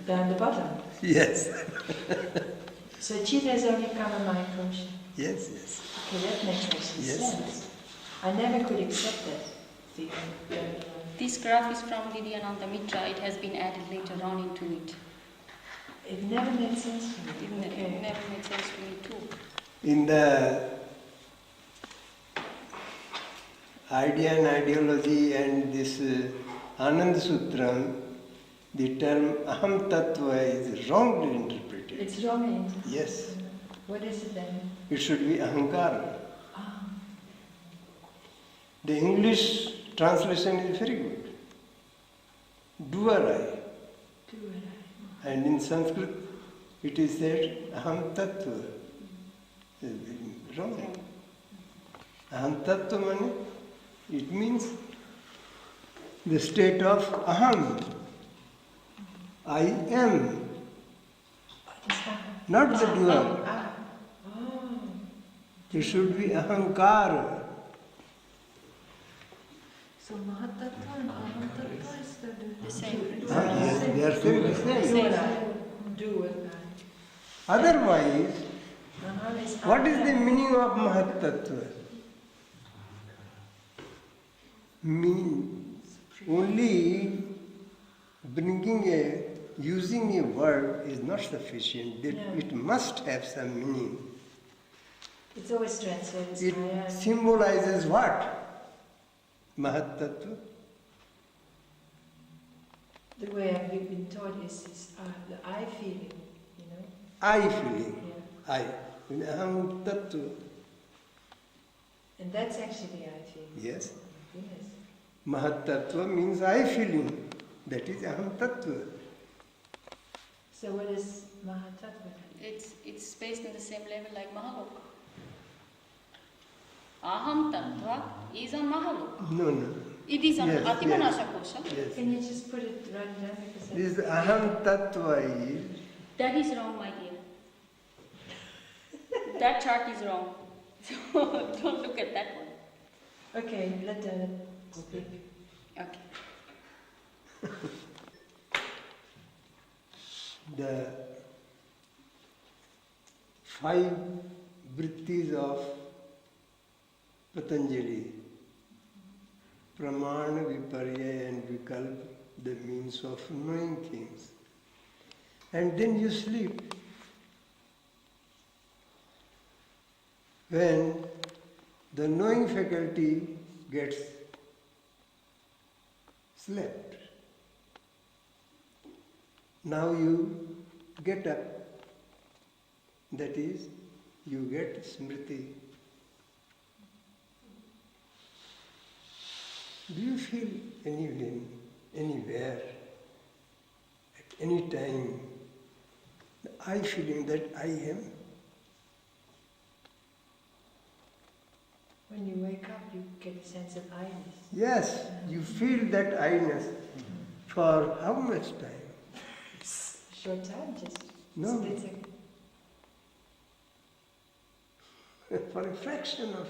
Down the bottom. Yes. So Chitta is only karma-maya kosha. Yes, yes. Okay, that makes actually Yes. sense. I never could accept that feeling. This graph is from Vidyananda Mitra. It has been added later on into it. It never made sense to me. It never made sense to me too. In the idea and ideology and this Anand Sutram, the term Aham Tattva is wrongly interpreted. It's wrong. Yes. What is it then? It should be Ahankara. Ah. The English translation is very good. Doer I. And in Sanskrit it is said Aham Tattva. Wrong. Aham Tattva means, it means the state of Aham. I am. Not the doer. It should be Ahankara. So Mahatattva and Ahatattva is The same. Yes, they are saying the same. Do it. Otherwise, what is the meaning of Mahatattva? Only using a word is not sufficient. It must have some meaning. It's always translated. It symbolizes what? Mahatattva. The way I've been taught is the I feeling, you know? I feeling. Yeah. I. Aham Tattva. And that's actually the I feeling. Yes. Yes. Mahatattva means I feeling. That is Aham Tattva. So what is Mahatattva? It's based on the same level like Mahaloka. Aham Tattva is on Mahaloka. No. It is on Yes, Atimanasha Kosha. Yes. Can you just put it right down? Because This Aham Tattva is. That is wrong, my dear. That chart is wrong. So don't look at that one. Okay, let her speak. Okay. The 5 vrittis of Patanjali, Pramana, Viparya and Vikalp, the means of knowing things. And then you sleep. When the knowing faculty gets slept, now you get up. That is, you get smriti. Do you feel anywhere, at any time, the I feeling that I am? When you wake up, you get a sense of I-ness. Yes, you feel that I-ness. For how much time? Short time, just No. split second. For a fraction of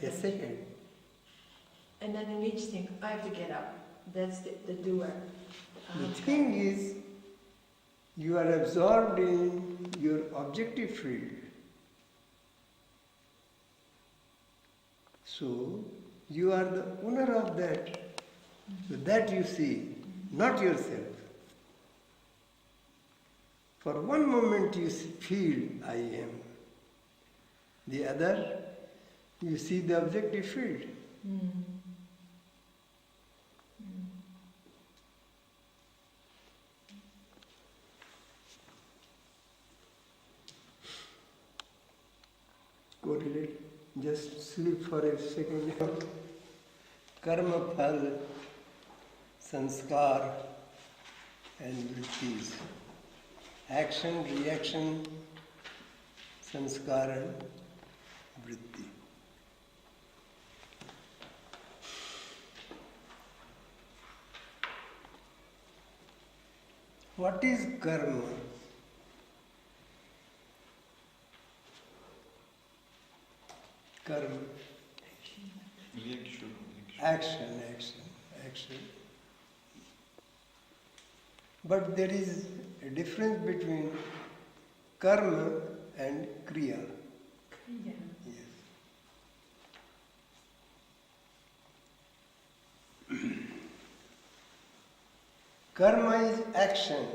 a second. And then you each think, I have to get up. That's the doer. The thing is, you are absorbed in your objective field. So, you are the owner of that. So that you see, not yourself. For one moment you feel I am. The other, you see the objective field. Correlate. Just sleep for a second. Karma, phal, sanskar and vrittis. Action, reaction, sanskar and vritti. What is karma? Karma. Reaction. Action. But there is a difference between karma and kriya. Yeah. Yes. Karma is action.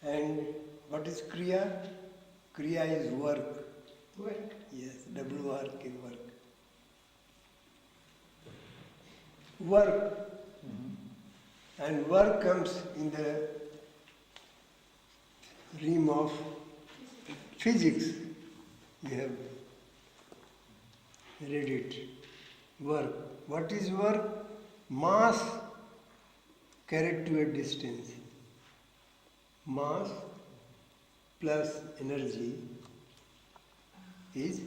And what is kriya? Kriya is work. Work. Yes, WRK, work. Work. And work comes in the realm of physics. You have read it. Work. What is work? Mass carried to a distance. Mass plus energy is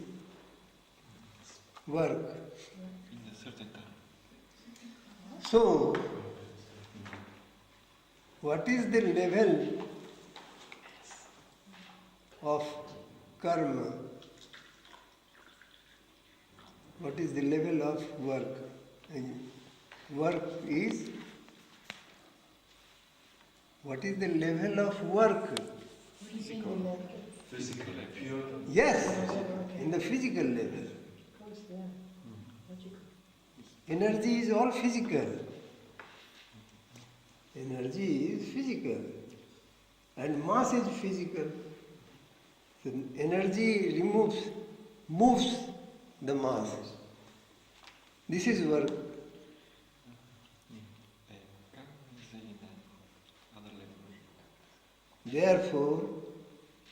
work. In a certain time. So, what is the level of karma? What is the level of work? Work is, what is the level of work? Physical, like pure. Yes, in the physical level. Energy is all physical. Energy is physical. And mass is physical. So energy moves the mass. This is work. Karma is in another level. Therefore,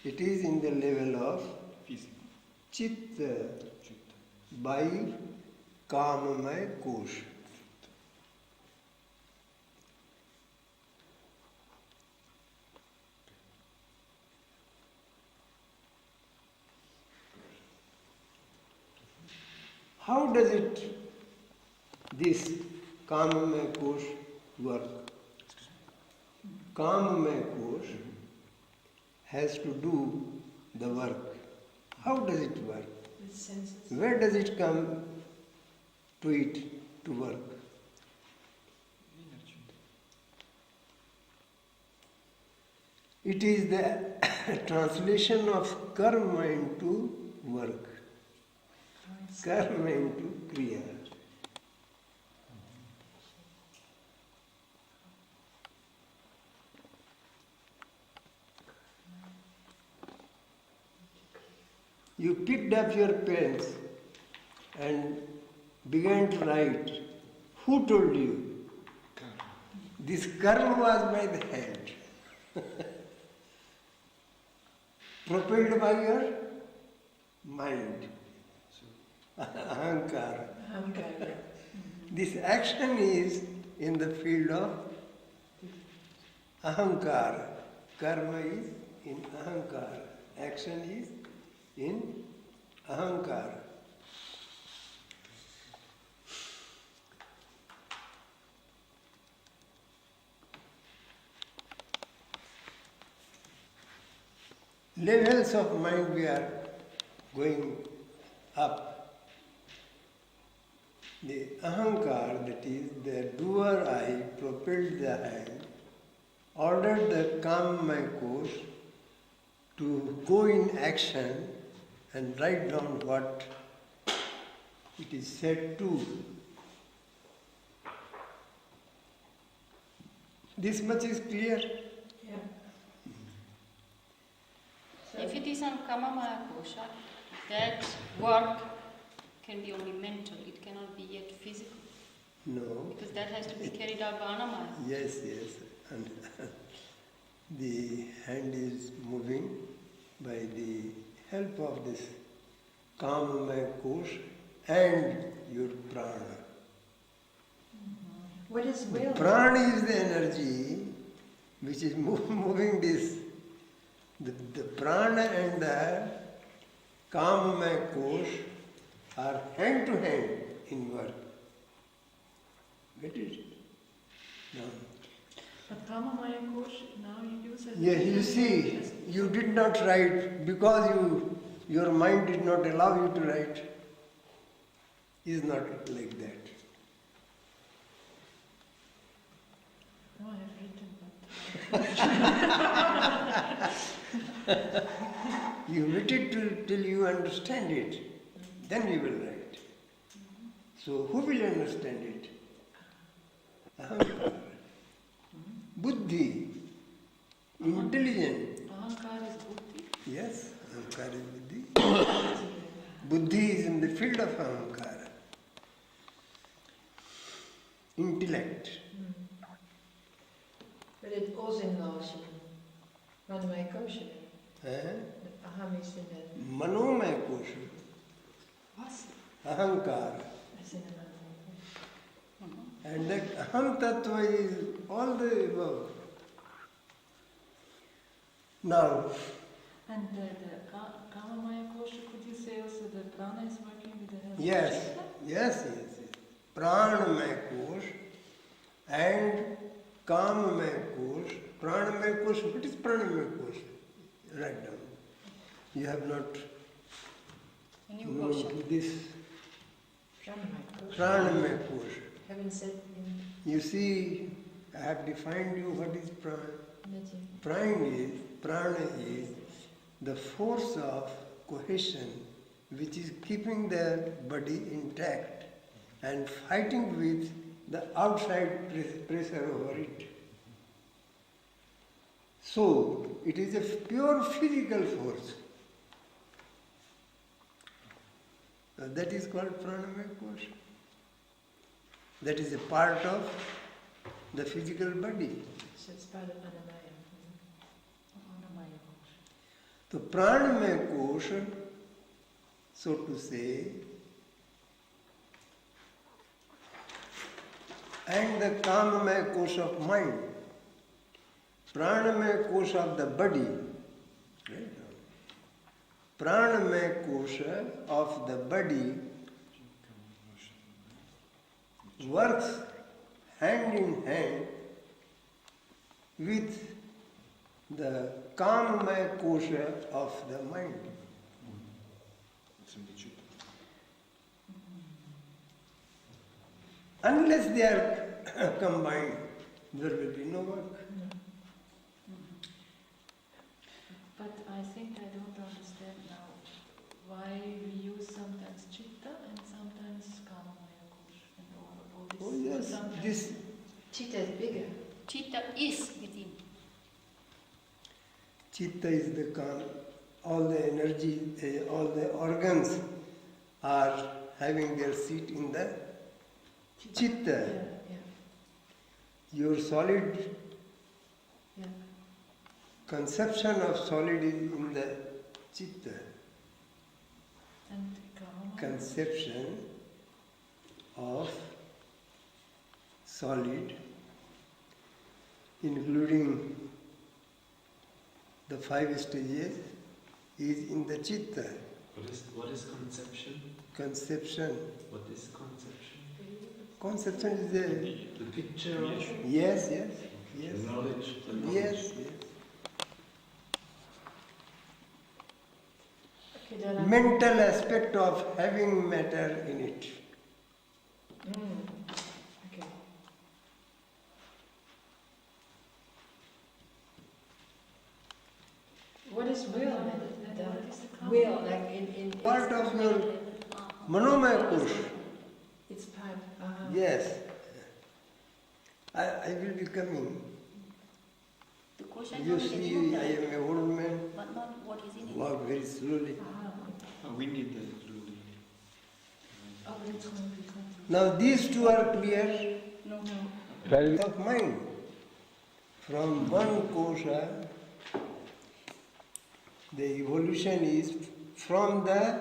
it is in the level of Physical. chitta Chitta. by kamamaya kosh. How does this kamamaya kosh work? Kamamaya kosh has to do the work. How does it work? With senses. Where does it come to it to work? Energy. It is the translation of karma into work, karma into kriya. You picked up your pens and began to write. Who told you? Karma. This karma was by the hand, propelled by your mind, So, ahankara. Ahankara. This action is in the field of ahankara. Karma is in ahankara. Action is in ahankara. Levels of mind we are going up. The ahankar, that is the doer I, propelled the hand, ordered the kamamaya kosh to go in action and write down what it is said to. This much is clear? Yeah. If it is on Kamamaya Kosha, that work can be only mental, it cannot be yet physical. No. Because that has to be carried out by Anamaya. Yes. And the hand is moving by the help of this kamamaya kosh and your prana. What is will? Prana is the energy which is moving this. The prana and the kamamaya kosh are hand to hand in work. Get it? No. But Kamamaya Kosh, now you use it. Yes, you see, you did not write because your mind did not allow you to write. is not like that. No, I have written, You wait it till you understand it, then you will write. So who will understand it? Ahankara. Buddhi, intelligent. Ahankara is buddhi. Yes, ahankara is buddhi. Buddhi is in the field of ahankara. Intellect. But it also involves Manomaya kosha. Eh? Aham is in the... Manomaya kosha. What? Ahankara. As in another. And that aham tattva is all the above. Now, And the Kamamaya kosha, could you say also the prana is working with the help of yes, chitta? yes. Pranamaya kosh and Kamamaya kosh. Pranamaya kosh, what is pranamaya kosh? Write down. You have not A new known kosha. this. Pranamaya kosha. Pranamaya kosh. Haven't said in You see, I have defined you what is prana. Nati. Prana is the force of cohesion which is keeping the body intact and fighting with the outside pressure over it. So, it is a pure physical force. That is called pranamaya kosha. That is a part of the physical body. So it's part of Anamaya. Anamaya kosha. So pranamaya kosha, so to say, and the kamamaya kosha of mind, pranamaya kosha of the body, right? Pranamaya kosha of the body works hand in hand with the kamamaya kosha of the mind. It's in the chitta. Unless they are combined, there will be no work. But I think I don't understand now why we use sometimes chitta and sometimes kamamaya kosha and all this. Oh yes, Sometimes this chitta is bigger. Chitta is within. chitta is the calm, all the energy, all the organs are having their seat in the chitta. Yeah. Your solid Yeah. conception of solid is in the chitta. And kamamaya. Conception of solid, including the 5 stages, is in the chitta. What is conception? Conception. What is conception? Conception is The picture of yes, the knowledge. The knowledge. yes. Okay, then Mental aspect of having matter in it. Okay. What is will then? The will, like in Part of your manomaya kosha. It's part. Yes. I will be coming. The kosha is You only the see, new I life, am an old man. but not what is in it. Walk very slowly. We need the including. Oh, it's going to be something. Now these two are clear. No. Of mind. From one kosha, the evolution is from the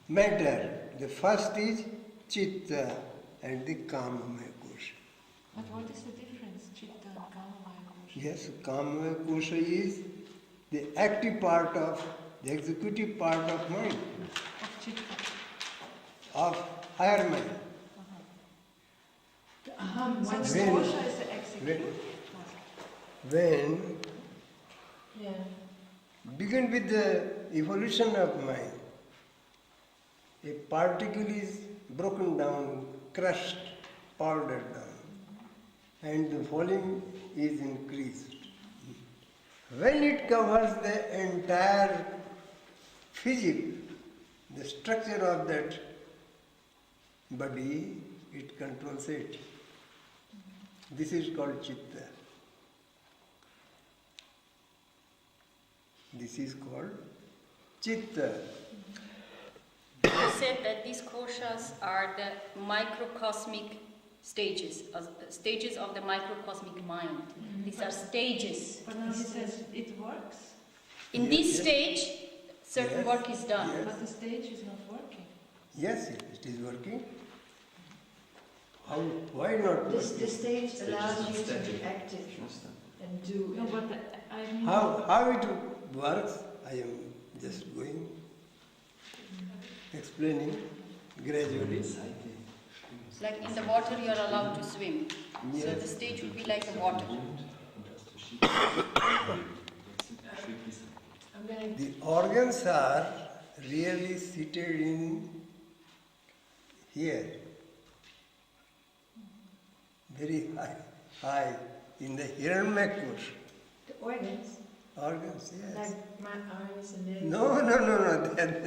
matter. The first is chitta and the kamamaya kosha. But what is the difference, chitta and kamamaya kosha? Yes, kamamaya kosha is the active part of, the executive part of mind, Of chitta. of higher mind. The aham, one When- kosha is the executive. When Yeah. begin with the evolution of mind, a particle is broken down, crushed, powdered down, and the volume is increased. When it covers the entire physics, the structure of that body, it controls it. This is called chitta. This is called chitta. You said that these koshas are the microcosmic stages of the microcosmic mind. These are stages. But now he says it works, In this stage, certain Yes. work is done. Yes. but the stage is not working. Yes, it is working. How? Why not This working? stage allows not you to static. be active and do. No, but I mean, How it works, I am just going, explaining gradually. Like in the water, you are allowed to swim. So Yes. the stage will be like the water. I'm going to. The organs are really seated in here, very high in the Hiranyakush. The organs, Organs, yes. like my eyes and legs. No.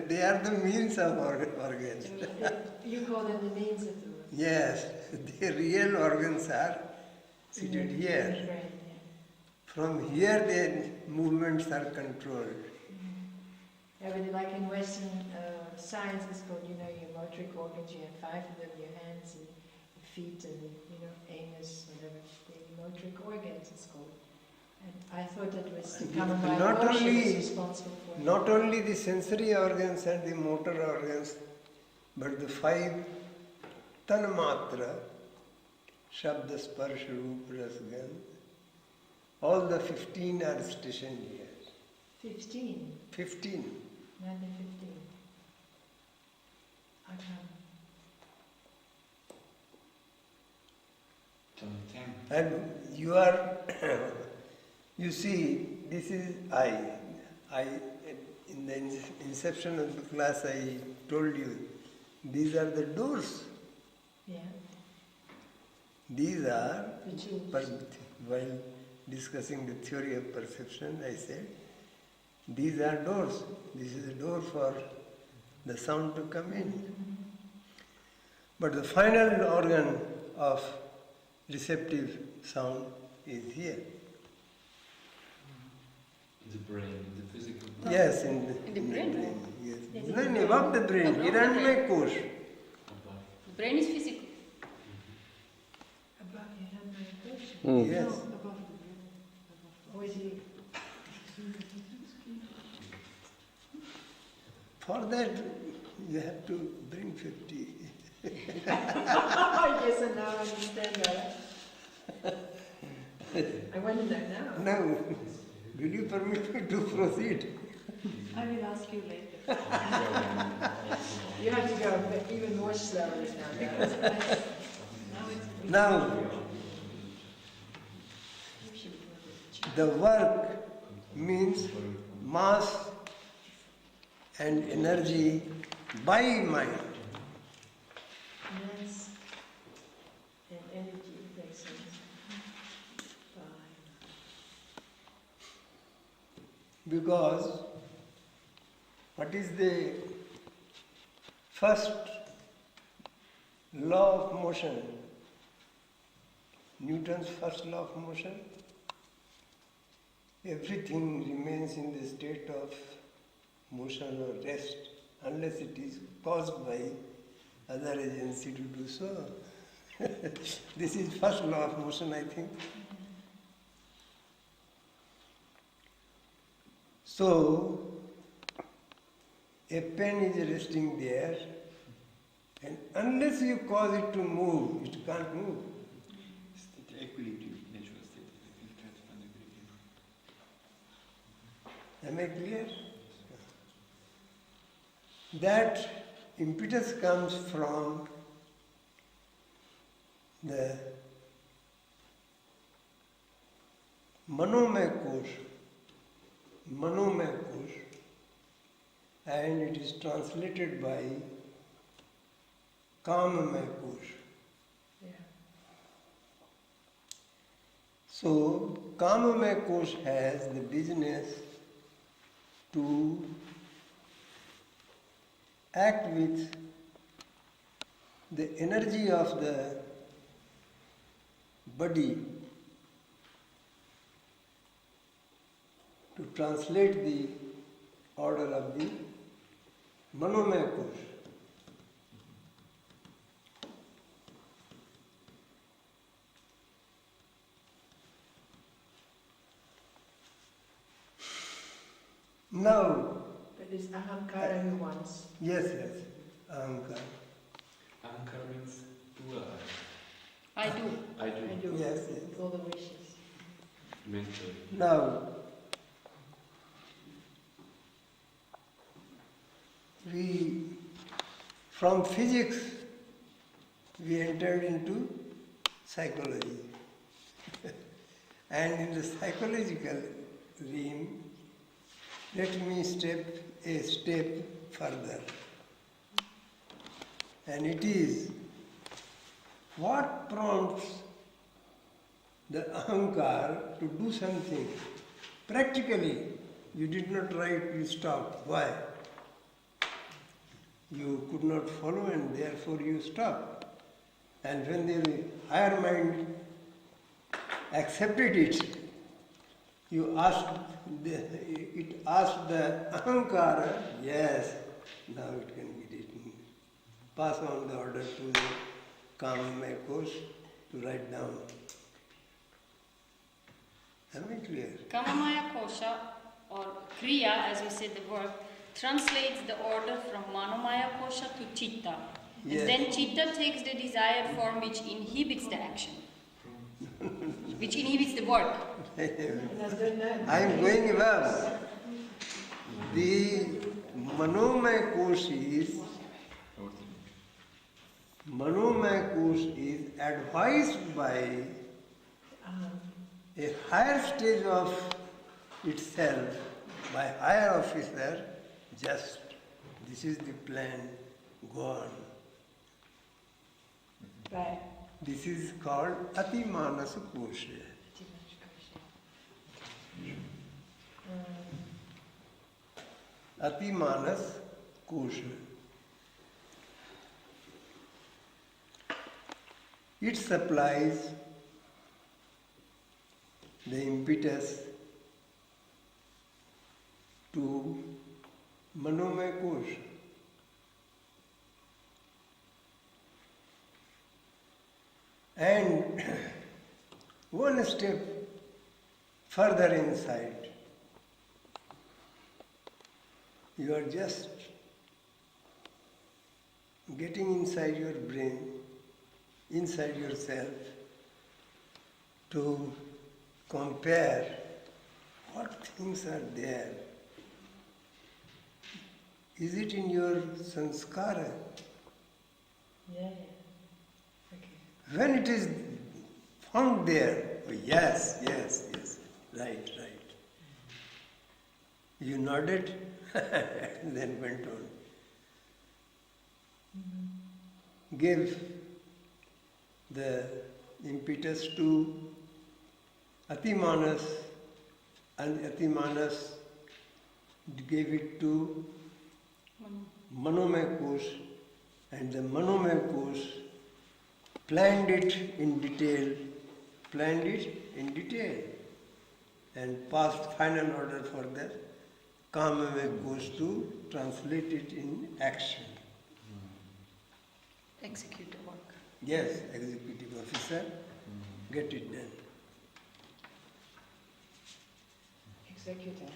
They are the means of organs. You call them the means of the organ. Yes, the real organs are seated In the here. brain, yeah. From here, their movements are controlled. Yeah, but like in Western science, it's called, your motoric organs. You have 5 of them, your hands and feet and, anus, whatever. The motoric organs, it's called. And I thought that was the common mind Not motion only- was responsible for. Not only the sensory organs and the motor organs, but the 5 tanmatra, shabda, sparsh, roop, ras, gandh, all the 15 are stationed here. 15, 15. not the 15. I can't. And you are, you see, this is I. In the inception of the class, I told you, these are the doors. Yeah, These are, the two. while discussing the theory of perception, I said, these are doors. This is a door for the sound to come in. But the final organ of receptive sound is here. The brain, the physical brain. Yes, in the brain? Yes. Yes. No, above the brain, Above the brain. Hiranyakush. Above. The brain is physical. Above your hand, my question. Yes. no, above the brain. Or is he? For that, you have to bring 50. Yes, and now I understand better. I want to know now. Now, will you permit me to proceed? I will ask you later. You have to go but even more slowly now, guys. Now it's Now, the work means mass and energy by mind. Mass and energy places. Because what is the first law of motion? Newton's first law of motion? Everything remains in the state of motion or rest unless it is caused by other agency to do so. This is first law of motion, I think. So, a pen is resting there, and unless you cause it to move, it can't move. State equilibrium, natural state. You try to find equilibrium. Am I clear? That impetus comes from the manomay kosh, and it is translated by Kamamaya Kosh. Yeah. So, Kamamaya Kosh has the business to act with the energy of the body to translate the order of the Manomaya Kosh. Now, But it's ahankara who wants. yes, Ahankara. Ankara means do I. I do. I do. I do. Yes. With all the wishes. Mentally. Now, from physics, we entered into psychology. And in the psychological realm, let me step a step further. And it is what prompts the ahankar to do something. Practically, you did not write, you stopped. Why? You could not follow and therefore you stopped. And when the higher mind accepted it, you asked, it asked the ahankara, yes, now it can be written. Pass on the order to the Kamamaya Kosh to write down. Am I clear? Kamamaya Kosha, or Kriya, as we said the word, translates the order from Manomaya Kosha to Chitta. Yes. And then Chitta takes the desired form which inhibits the action, which inhibits the work. I am going above. The Manomaya Kosh is advised by a higher stage of itself, by higher officer, just this is the plan, go on. Right. This is called Atimanas Kosha. Atimanas Kosha. It supplies the impetus to Manomaya Kosha. And one step further inside, you are just getting inside your brain, inside yourself, to compare what things are there. Is it in your sanskara? Yeah. Okay. When it is found there, oh, yes, right. You nodded, then went on. Give the impetus to Atimanas, and Atimanas gave it to Manomaya Kosh, and the Manomaya Kosh planned it in detail, and passed final order for the Kamamaya Kosh to translate it in action. Execute the work. Yes, executive officer, get it done. Executor.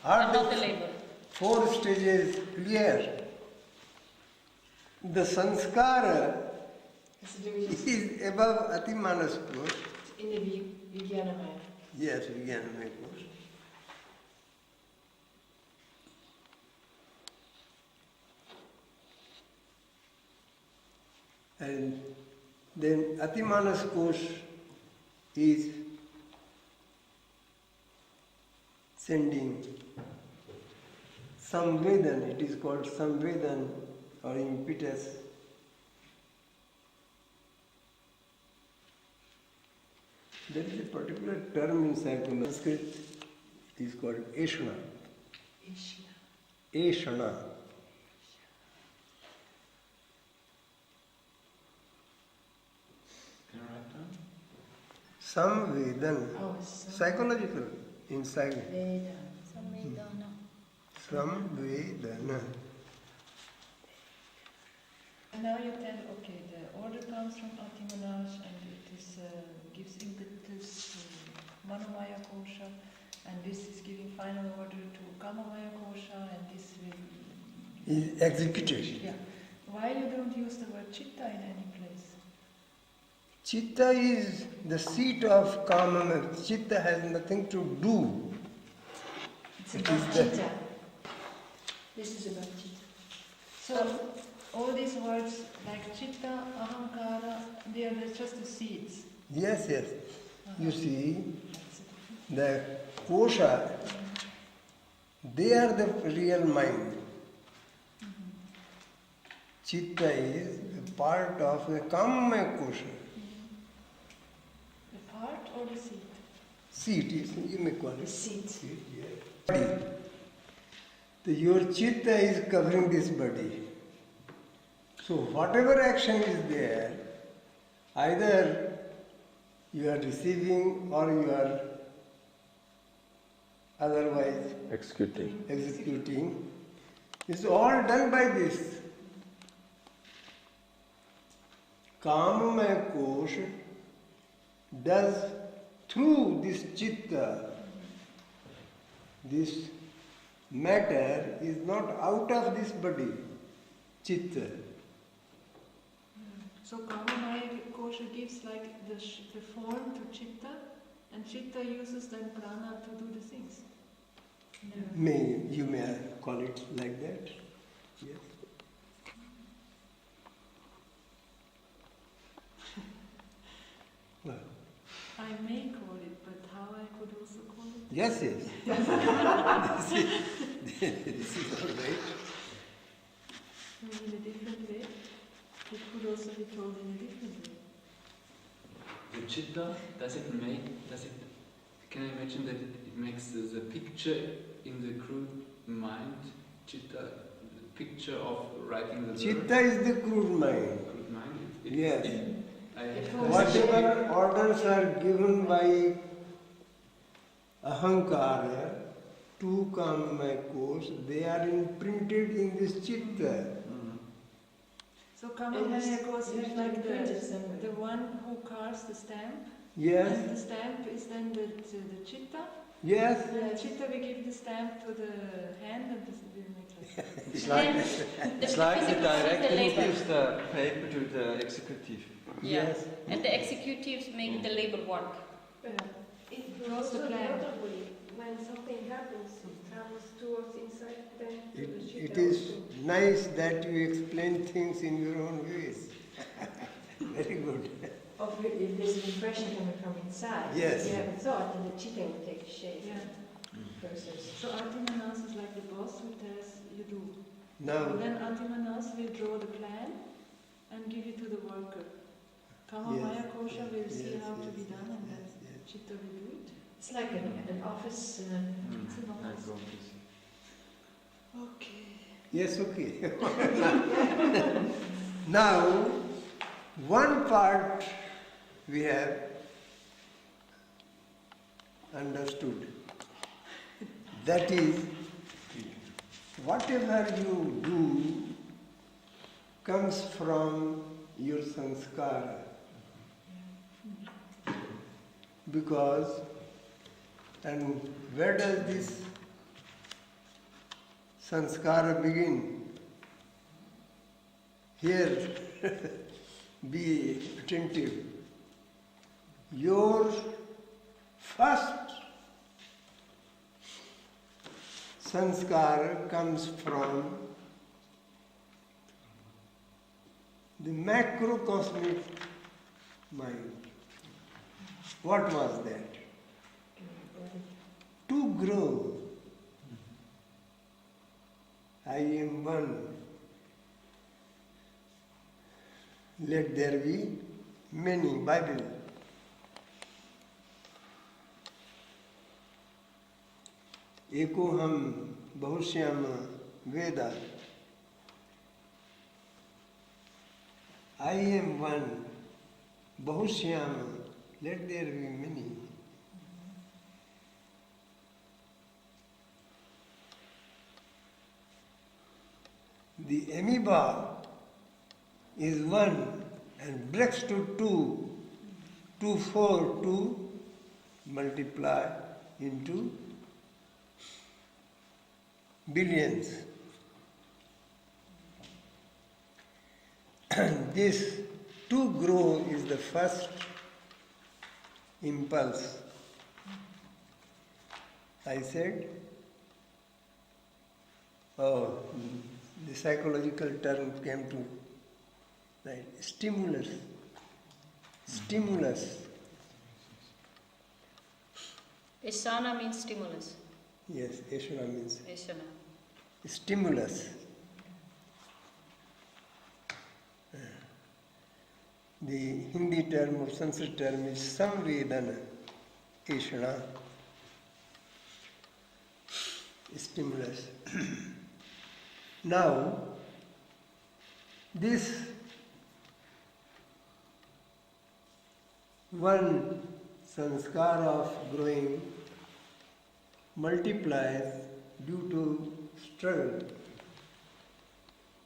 Are Not the labor. 4 stages clear? The sanskara Has to do with is above Atimanas Kosh. in the Vijnanamaya. Yes, Vijnanamaya Kosh. And then Atimanas Kosh is sending samvedan, it is called samvedan or impetus There is a particular term in psychology. Sanskrit is called Eshna. Eshna. Can you write down? Samvedan. Oh, so Psychological insight. Samvedana. Samvedana. And now you tell, okay, the order comes from Atimanaj and it is, gives impetus to Manomaya Kosha, and this is giving final order to Kamamaya Kosha, and this will... Is executed. Yeah. Why you don't use the word Chitta in any place? Chitta is the seat of Kama. Chitta has nothing to do. it's It about is the- chitta. This is about chitta. So, all these words like Chitta, Ahankara, they are just the seeds. Yes, yes. You see, That's it. the kosha, they are the real mind. Chitta is a part of the Kamaya kosha. The part or the seed? Seat is, you may call The it. seed. Seat, yes. Body. So your chitta is covering this body. So whatever action is there, either you are receiving or you are otherwise executing, is all done by this. Kamamaya kosha does through this chitta, this matter is not out of this body, chitta. So Kamamaya Kosha gives like the form to Chitta, and Chitta uses then prana to do the things. You may call it like that. Yes. Well, I may call it, but how I could also call it? yes, yes. This is all right. Maybe in a different way. It could also be told in a different way. The chitta, can I imagine that it makes the picture in the crude mind, chitta, the picture of writing the word? Chitta is the crude mind. Crude mind? Yes. It holds Whatever orders are given by ahankara to Kamamaya kosha, they are imprinted in this chitta. So Kamamaya Kosha you is have to like imprint it somewhere. the one who carves the stamp, Yes, and the stamp is then the Chitta. yes. And Chitta we give the stamp to the hand, and this we make like It's like, it's like the physical director who labor. gives the paper to the executive. Yeah. Yes. And the executives make the labor work. It What's goes the also the plan? other way. When something happens, it travels towards inside, then to the It chitta is also. nice that you explain things in your own ways. Very good. If there's an impression coming from inside, Yes. if you have a thought, then the chitta will take shape. Yeah. Process. So Atimanas is like the boss who tells you do. Now, Then Atimanas will draw the plan and give it to the worker. Kamamaya Yes, Kosha will see yes, how to yes, be done, and then yes, yes. Chitta will do it. It's like an office. It's an office. Like office. Okay. yes, okay. Now, one part we have understood. That is, whatever you do comes from your sanskara. Because, and where does this sanskara begin? Here, be attentive. Your first sanskara comes from the macrocosmic mind. What was that? To grow. I am one. Let there be many. Bible. एको हम बहुश्याम Veda. I am one, Bahushyama, let there be many. The amoeba is one and breaks to two, 2, 4, 2, multiply into billions. This to grow is the first impulse. I said, oh, the psychological term came to right. Stimulus. Stimulus. Isana means stimulus. Yes, Eshana means Isana. stimulus. The Hindi term or Sanskrit term is samvedana, Eshana, stimulus. Now, this one sanskar of growing multiplies due to struggle,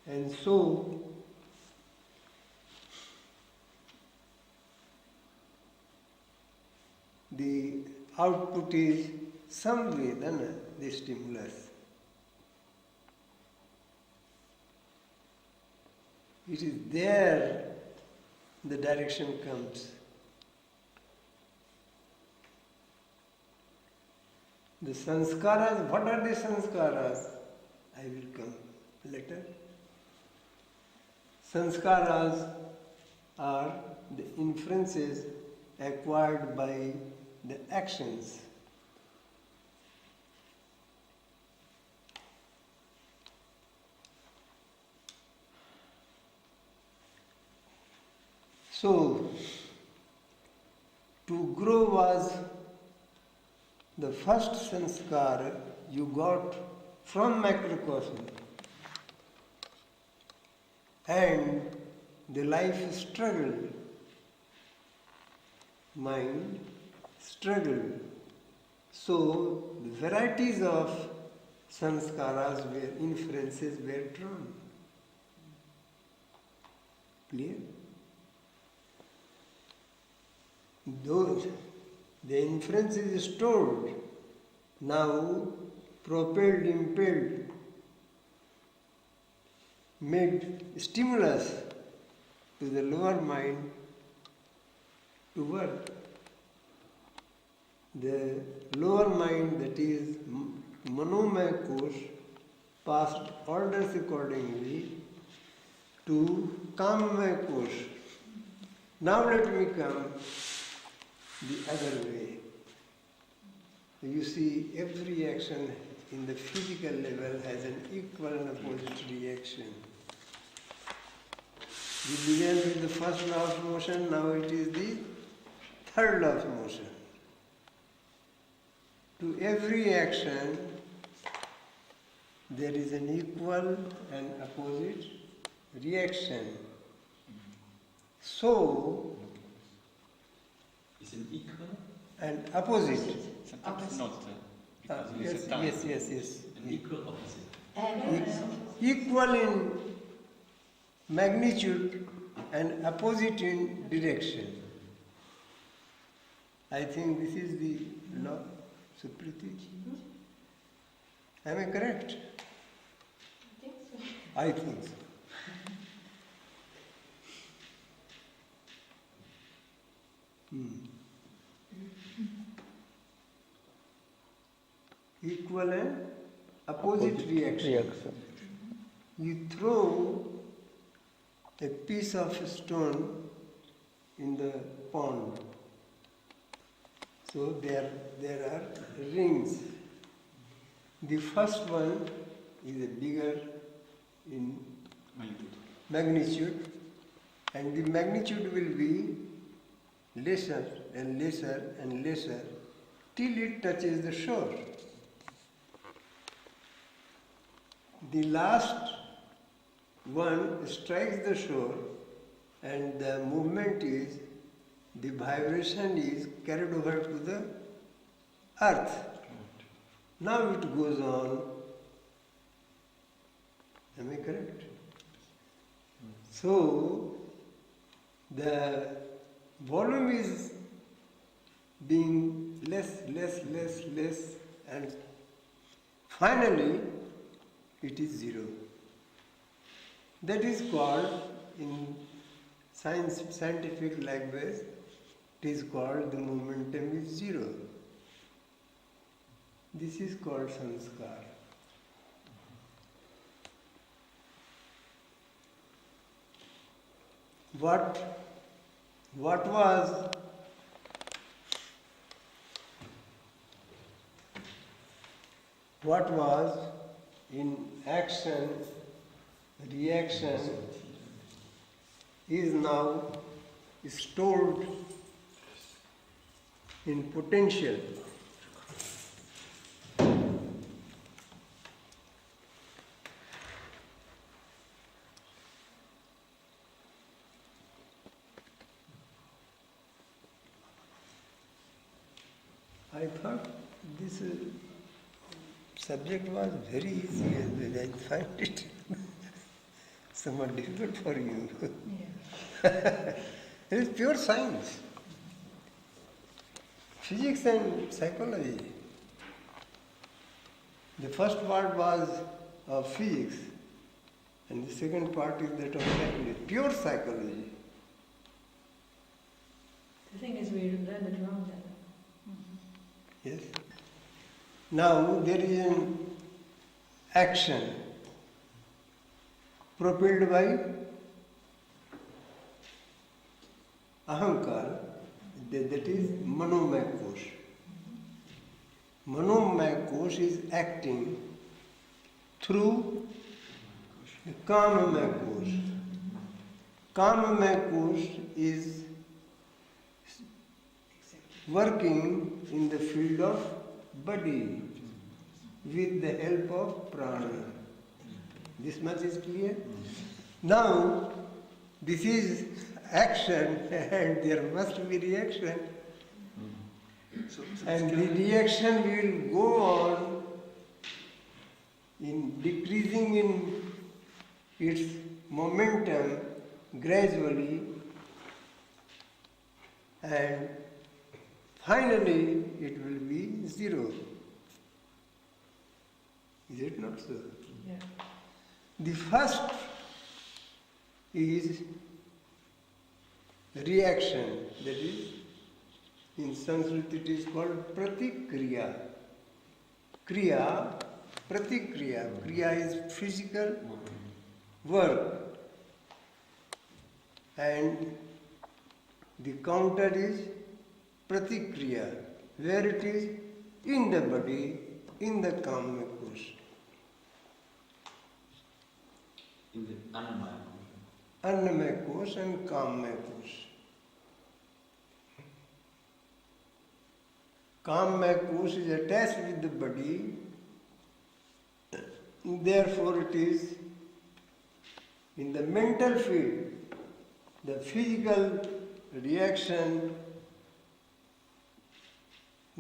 and so the output is samvedana, the stimulus. It is there the direction comes. The sanskaras, what are the sanskaras? I will come later. Sanskaras are the inferences acquired by the actions. So, to grow was the first sanskar you got from macrocosm, and the life struggle, mind struggle. So the varieties of sanskaras where inferences were drawn. Clear? Those the inference is stored, now propelled, impelled, made stimulus to the lower mind to work. The lower mind, that is Manomaya Kosh, passed orders accordingly to Kamamaya Kosh. Now let me come the other way. You see, every action in the physical level has an equal and opposite reaction. We began with the first law of motion, now it is the third law of motion. To every action, there is an equal and opposite reaction. So, Is it equal? and opposite. Sometimes not. Because it is a time. Yes. An equal opposite. Equal in magnitude and opposite in direction. I think this is the law, Supriti. Am I correct? I think so. Equal and opposite reaction. You throw a piece of stone in the pond. So there are rings. The first one is a bigger in magnitude, and the magnitude will be lesser and lesser and lesser till it touches the shore. the last one strikes the shore and the movement is, the vibration is carried over to the earth. Now it goes on. Am I correct? So, the volume is being less, and finally it is zero. That is called, in scientific language, it is called the momentum is zero. This is called sanskar. What was in action, reaction, is now stored in potential. I thought this subject was very easy, and I find it somewhat difficult for you. Yeah. It is pure science. Physics and psychology. The first part was of physics, and the second part is that of psychology. Pure psychology. The thing is, we learned it wrong then. Yes. Now there is an action propelled by ahankar, that is manomaya kosh. Manomaya kosh is acting through the kamamaya kosh. Kamamaya kosh is working in the field of body with the help of prana. This much is clear? Now, this is action and there must be reaction. And the reaction will go on in decreasing in its momentum gradually, and finally it will be zero. Is it not so? Yeah. The first is reaction, that is, in Sanskrit it is called pratikriya. Kriya, pratikriya. Kriya is physical work, and the counter is pratikriya, where it is in the body, in the kamya kosh. In the Annamaya kosha. Annamaya kosh and kamya kosh. Kamya kosh is attached with the body, therefore it is in the mental field. The physical reaction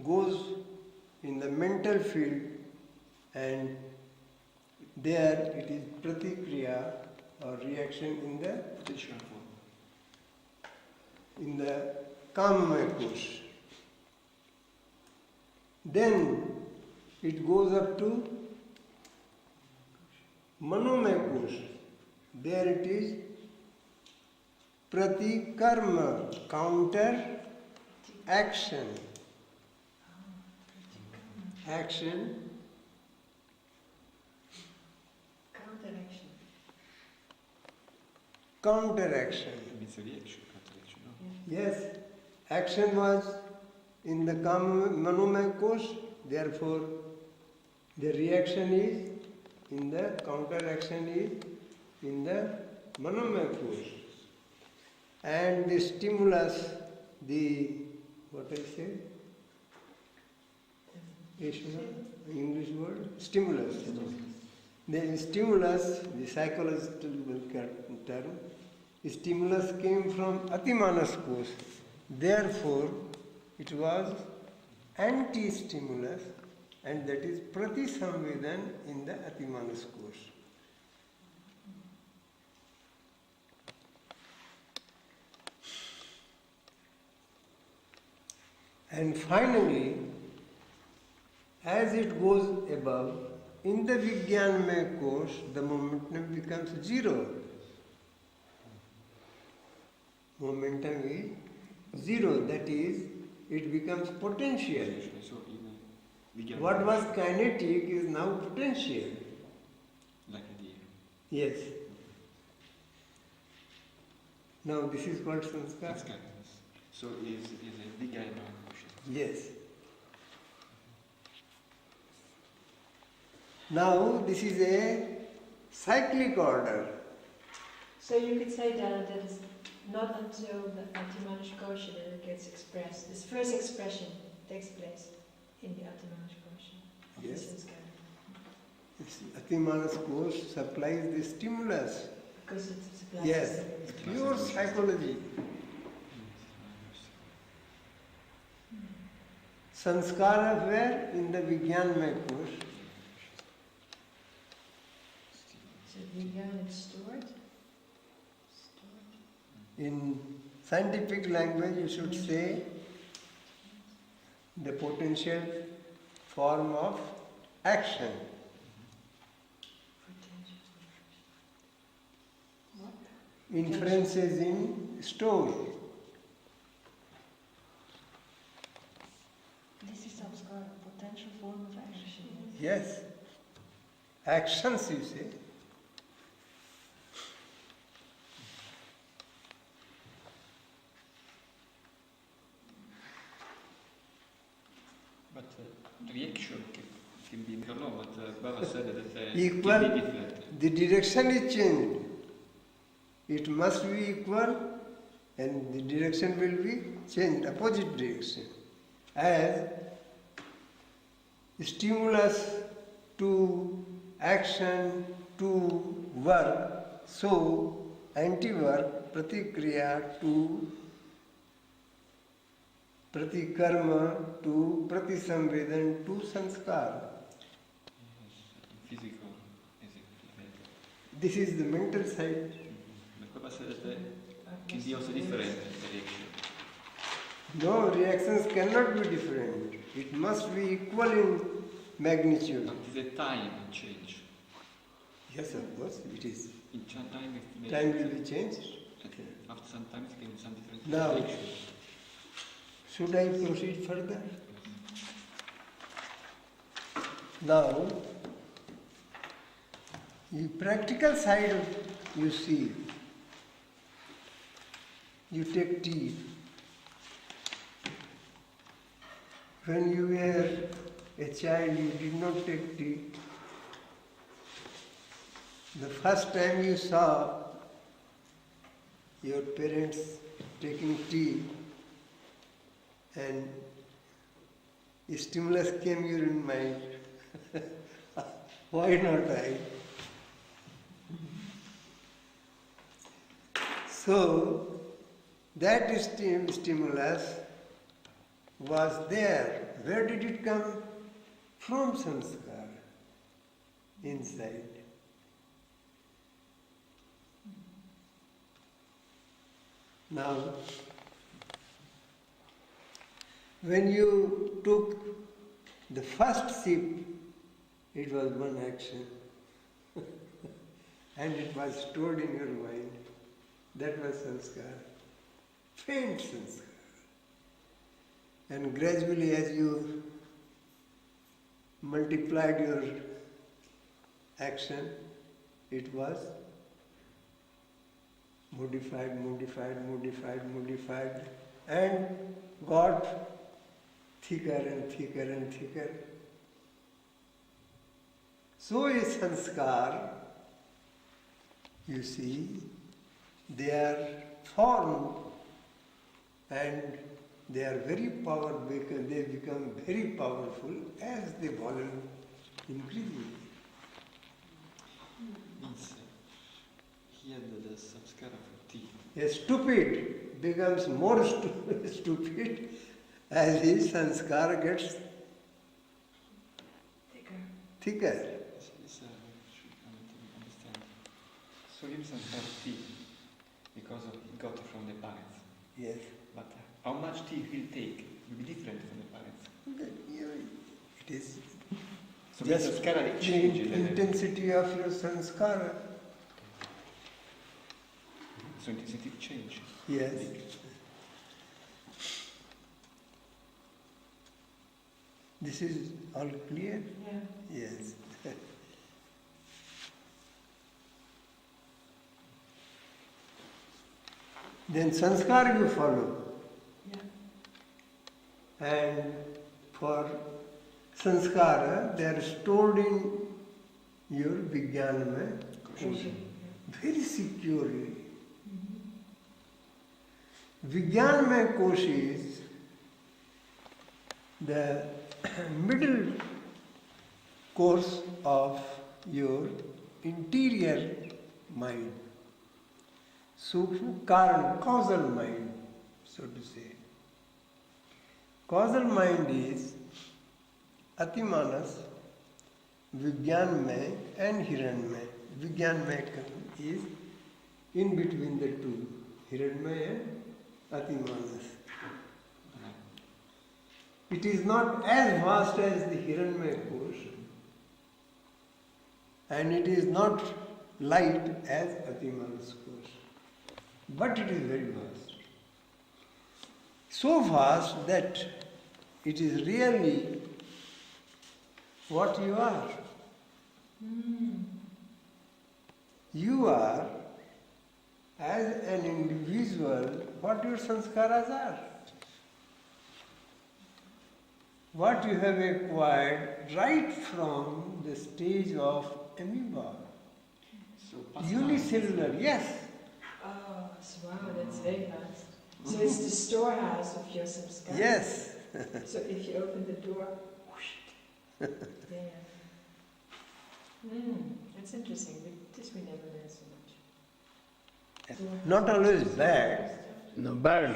goes in the mental field, and there it is pratikriya or reaction in the kamya kosh. Then it goes up to manomaya kosh. There it is pratikarma, counter action. Action. Counteraction. Counteraction. It's a reaction, counteraction, no? Yes, action was in the manomaya kosh, therefore the reaction is in the counteraction is in the manomaya kosh. And the stimulus, the what I say? English word? Stimulus. The stimulus, the psychological term, stimulus came from Atimanas Kosh. Therefore, it was anti-stimulus, and that is Pratisamvedan in the Atimanas Kosh. And finally, as it goes above, in the Vijnanmaya Kosh, the momentum becomes zero. Momentum is zero, that is, it becomes potential. So in What was kinetic is now potential. like a deer. Yes. Now this is called sanskar. That's kind of this. So is a big guy now. Yes. Now this is a cyclic order. So you could say that it's not until the Atimanush Kosha that it gets expressed. This first expression takes place in the Atimanush Kosha. Yes. Atimanas Kosh supplies the stimulus. Because it supplies Yes, the pure psychology. Sanskara where? In the Vijnanmaya Kosh. So Vijnana is stored. In scientific language, you should say the potential form of action. Inferences in store. This is samskara, potential form of action. Yes. Actions, you say. But reaction can be equal, but Baba said that Equal. can be different. The direction is changed. It must be equal and the direction will be changed, opposite direction. As stimulus to action to work, so anti-work, pratikriya to pratikarma to pratisamvedan to sanskar. Physical. This is the mental side. But Baba said that can be also different, the reaction. No, reactions cannot be different. It must be equal in magnitude. But the time change. Yes, of course, it is. In time, if Time will be changed. Okay. After some time, it can be some different Now, reaction. should I proceed further? Now, the practical side of you see, you take tea. When you were a child, you did not take tea. The first time you saw your parents taking tea and a stimulus came in your mind. Why not I? So that stimulus was there. Where did it come? From sanskar, inside. Now, when you took the first sip, it was one action. And it was stored in your mind. That was sanskar. Faint sanskar. And gradually as you multiplied your action, it was modified, and got thicker and thicker and thicker. So a sanskar, you see, they are formed and they are very powerful, they become very powerful as the volume increases. means he had the samskara for tea. A stupid becomes more stupid as his sanskar gets thicker. Should understand. So him samskara tea because he got it from the parents. Yes. But how much tea he'll take will be different from the parents. It is So the just samskara the changes. intensity of your sanskara. So intensity change. Yes. This is all clear? Yeah. Yes. Then sanskar you follow. Yeah. And for sanskara, they are stored in your vijnanamaya kosha very securely. Vijnanamaya kosha is the middle course of your interior mind. Sukshma Karan, causal mind, so to say. Causal mind is Atimanas, Vijnanmaya and Hiranmaya. Vijnanmaya is in between the two, Hiranmaya and Atimanas. It is not as vast as the Hiranmaya course, and it is not light as Atimanas course, but it is very vast. So vast that it is really what you are. You are, as an individual, what your sanskaras are. What you have acquired right from the stage of amoeba. So Unicellular, yes. Oh, wow, that's very vast. So it's the storehouse of your samskara. Yes. So if you open the door, whoosh, there. That's interesting. This we never learned so much. Not always bad. No, bad.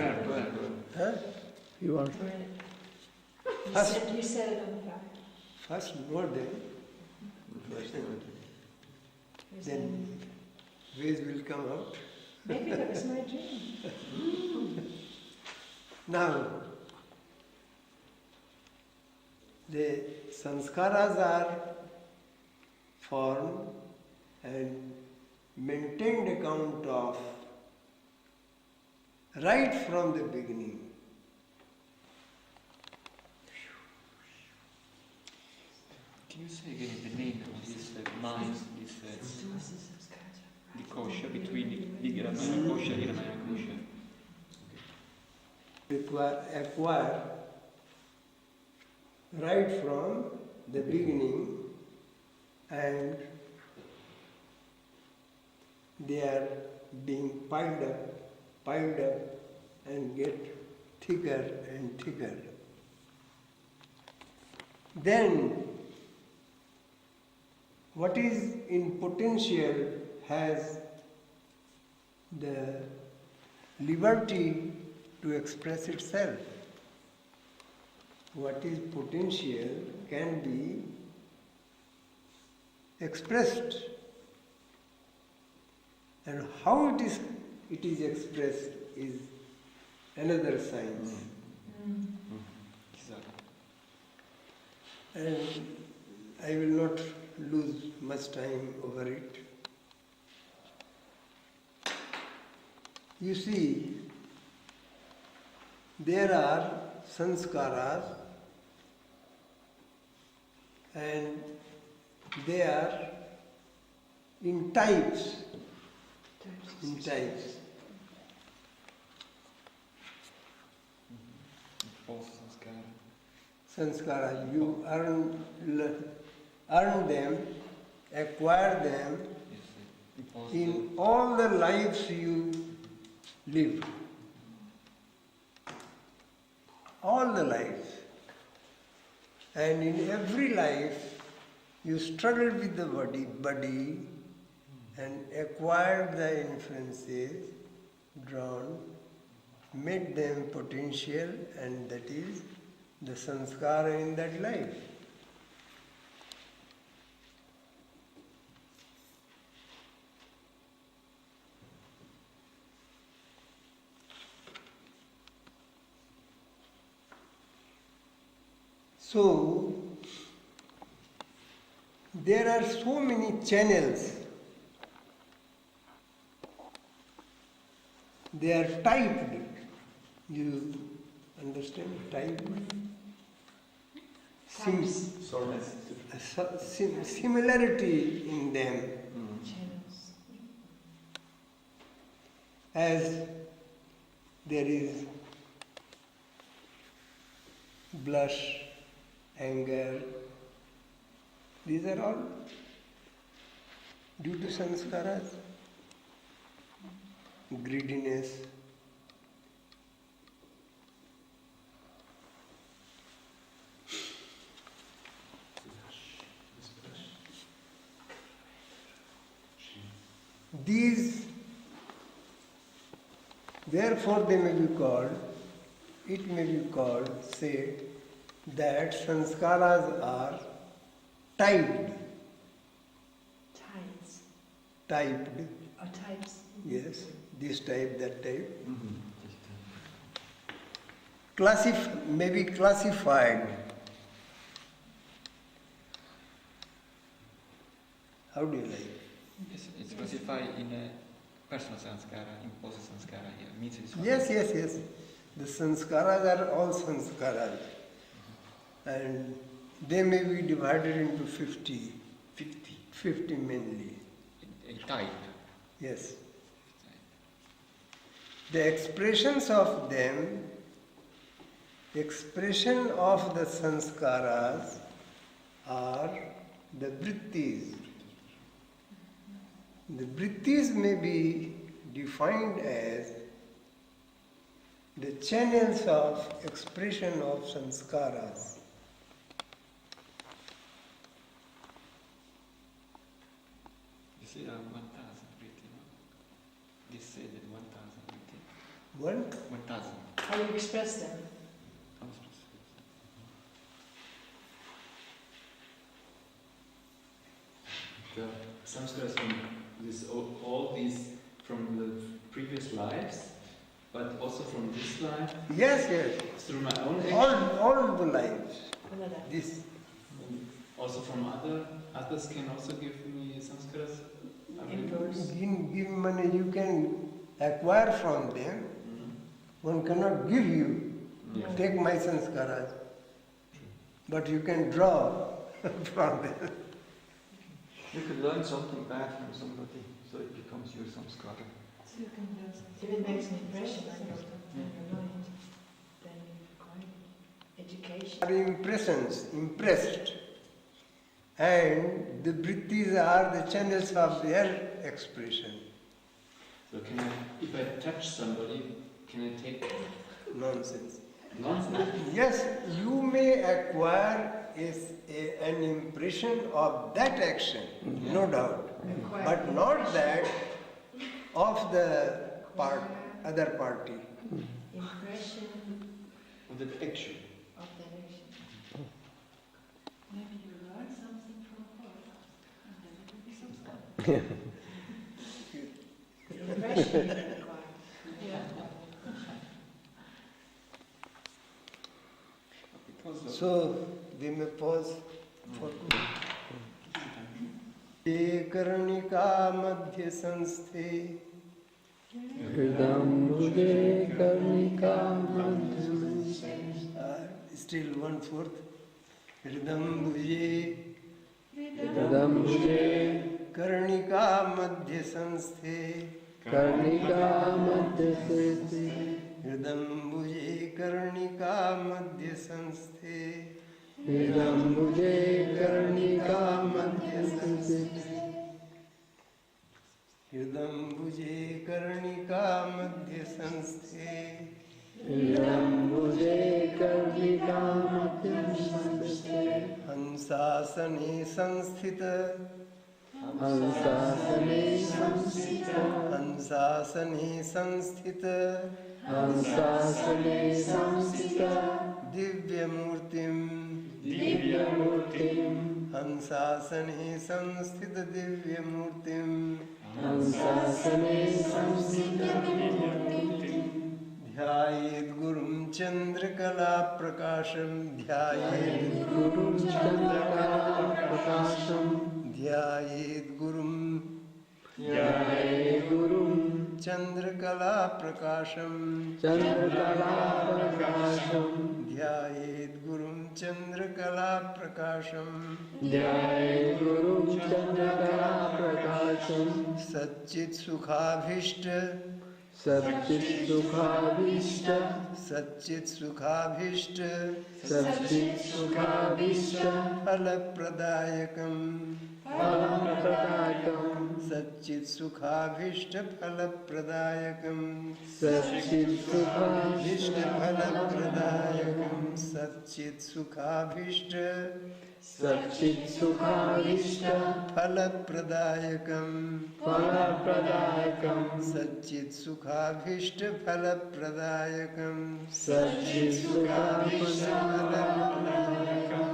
Huh? You want You set it on fire. First model, then ways will come out. Maybe that was my dream. Now, the sanskaras are formed and maintained account of right from the beginning. can you say again the name of this mind, this the kosha between Vigaramaya kosha and Hiramaya kosha? Acquire right from the beginning, and they are being piled up and get thicker and thicker. Then what is in potential has the liberty to express itself. What is potential can be expressed, and how it is expressed is another science. Exactly. And I will not lose much time over it. You see, there are sanskaras and they are in types. In types. False sanskara. Sanskara, you earn them, acquire them in all the lives you live. All the lives. And in every life, you struggle with the body and acquired the inferences drawn, made them potential, and that is the sanskara in that life. So, there are so many channels. They are typed. You understand? Typed. Similarity in them. Channels. As there is blush, anger, these are all due to sanskaras. Greediness. These, therefore they may be called, it may be called, say, that sanskaras are typed. Tides. Typed, Or types. yes, this type, that type. Maybe classified. How do you like? Yes, it's classified in a personal sanskara, imposed sanskara here. Means it's Yes. The sanskaras are all sanskaras. And they may be divided into 50. 50 mainly. A type. Yes. The expressions of them, expression of the sanskaras are the vrittis. The vrittis may be defined as the channels of expression of sanskaras. You say 1,000 written, no? This said that 1,000 written. 1,000. How you express them. The samskaras from all these from the previous lives, but also from this life. Yes. Through my own action. All the lives. This. Also from others can also give me sanskaras. Give money, you can acquire from them. One cannot give you. Take my sanskaras. But you can draw from them. You could learn something bad from somebody, so it becomes your samskara. So you can learn something. If it makes an impression on your mind, then you acquire education. Are impressed. And the vrittis are the channels of their expression. So if I touch somebody, can I take Nonsense. nonsense? Yes, you may acquire an impression of that action, no doubt. But not that of the other party. Impression Of the action. of that action. Maybe you learn something from Holocaust, and then it will be some stuff. The impression you acquire. So we may pause for कर्णिका मध्य संस्थे still 1/4 हृदम्बुजे कर्णिका मध्य संस्थे हृदम्बुजे कर्णिका मध्य संस्थे हृदम्बुजे कर्णिका मध्य संस्थे हृदम्बुजे कर्णिका मध्य संस्थे हंसासने संस्थित हंसासने संस्थित हंसासने संस्थित हंसासने संस्थित दिव्यमूर्तिम् दिव्यमूर्तिम् हंसासने संस्थित दिव्यमूर्तिम् हंसासने संस्थित दिव्यमूर्तिम् ध्यायेत् गुरुं चन्द्रकलाप्रकाशं ध्यायेत् गुरुं चन्द्रकलाप्रकाशम् ध्यायेत् गुरुं ध्याये गुरुं चन्द्रकलाप्रकाशं चन्द्रकलाप्रकाशम् ध्यायेत् गुरुं चन्द्रकलाप्रकाशं ध्याये गुरुं चन्द्रकलाप्रकाशम् सच्चित्सुखाभीष्ट सच्चित्सुखाभीष्ट सच्चित्सुखाभीष्ट सच्चित्सुखाभीष्ट फलप्रदायकम् फलप्रदायकम् सच्चित्सुखाभीष्ट फलप्रदायकम् सच्चित्सुखाभीष्ट फलप्रदायकम् सच्चित्सुखाभीष्ट सच्चित्सुखाभीष्ट फलप्रदायकम् फलप्रदायकम् सच्चित्सुखाभीष्ट फलप्रदायकम् सच्चित्सुखाभीष्ट फलप्रदायकम्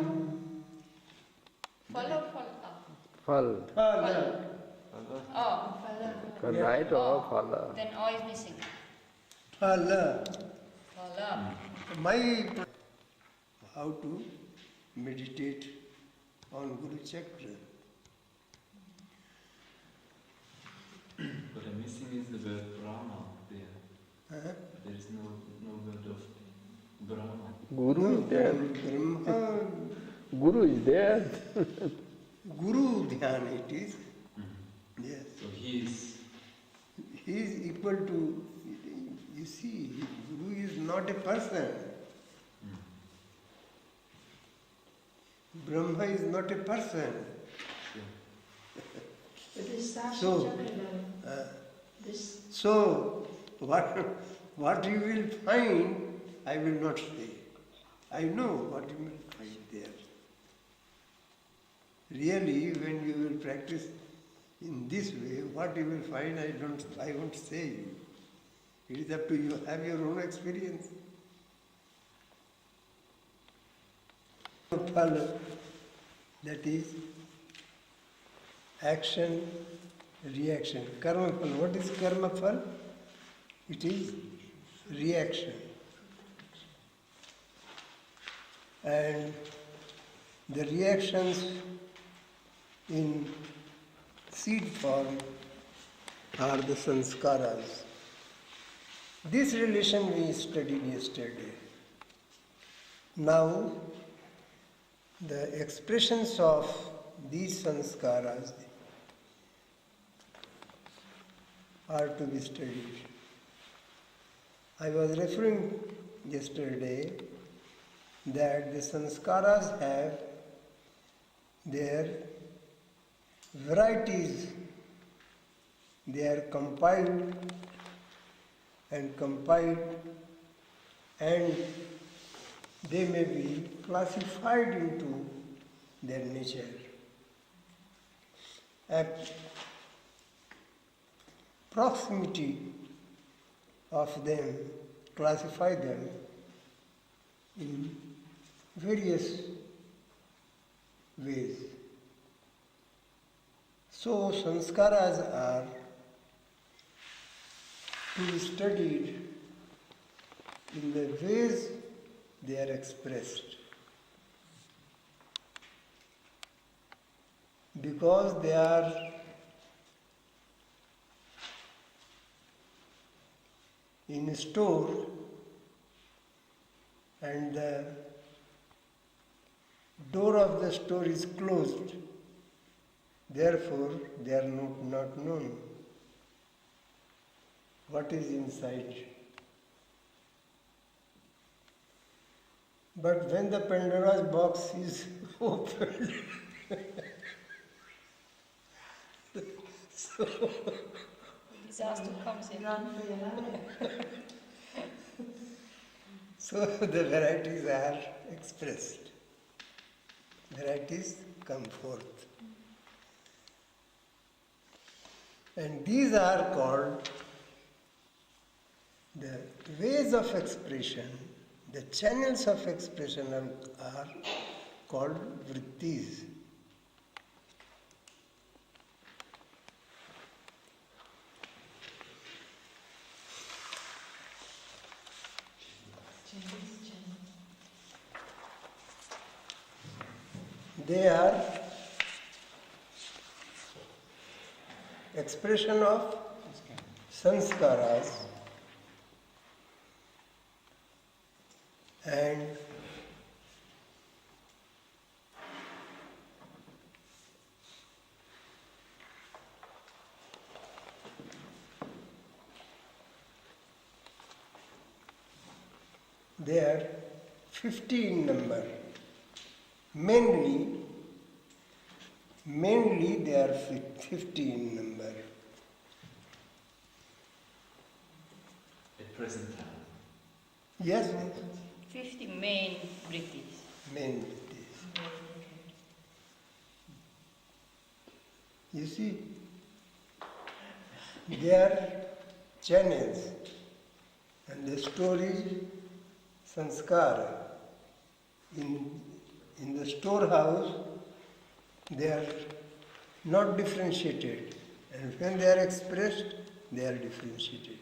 Follow, follow. फल Oh, right or फल then O is missing. Phala. Follow. My how to meditate on Guru Chakra. What I'm missing is the word Brahma there. Huh? There is no word of Brahma. Guru is there. Brahma, Guru is there. Guru Dhyan it is. Yes. So he is. He is equal to, you see, Guru is not a person. Brahma is not a person. But this Sasha So, Chakra, this So, what you will find, I will not say. I know what you will find there. Really, when you will practice in this way, what you will find, I won't say you. It is up to you. Have your own experience. Phala, that is action, reaction. Karma phala. What is karma phala? It is reaction. And the reactions in seed form are the sanskaras. This relation we studied yesterday. Now, the expressions of these sanskaras are to be studied. I was referring yesterday that the sanskaras have their varieties. They are compiled and they may be classified into their nature. Proximity of them, classify them in various ways. So sanskaras are to be studied in the ways they are expressed. Because they are in store and the door of the store is closed, therefore they are not known. What is inside? But when the Pandora's box is opened, so Disaster comes in. run for your life. So the varieties are expressed. Varieties come forth. And these are called the ways of expression, the channels of expression are called vrittis. They are expression of sanskaras and they are 50 in number. Mainly they are 50 in number. At present time. Yes, 50 main vrittis. main vrittis. You see, they are channels and the story sanskara. In the storehouse, they are not differentiated, and when they are expressed, they are differentiated.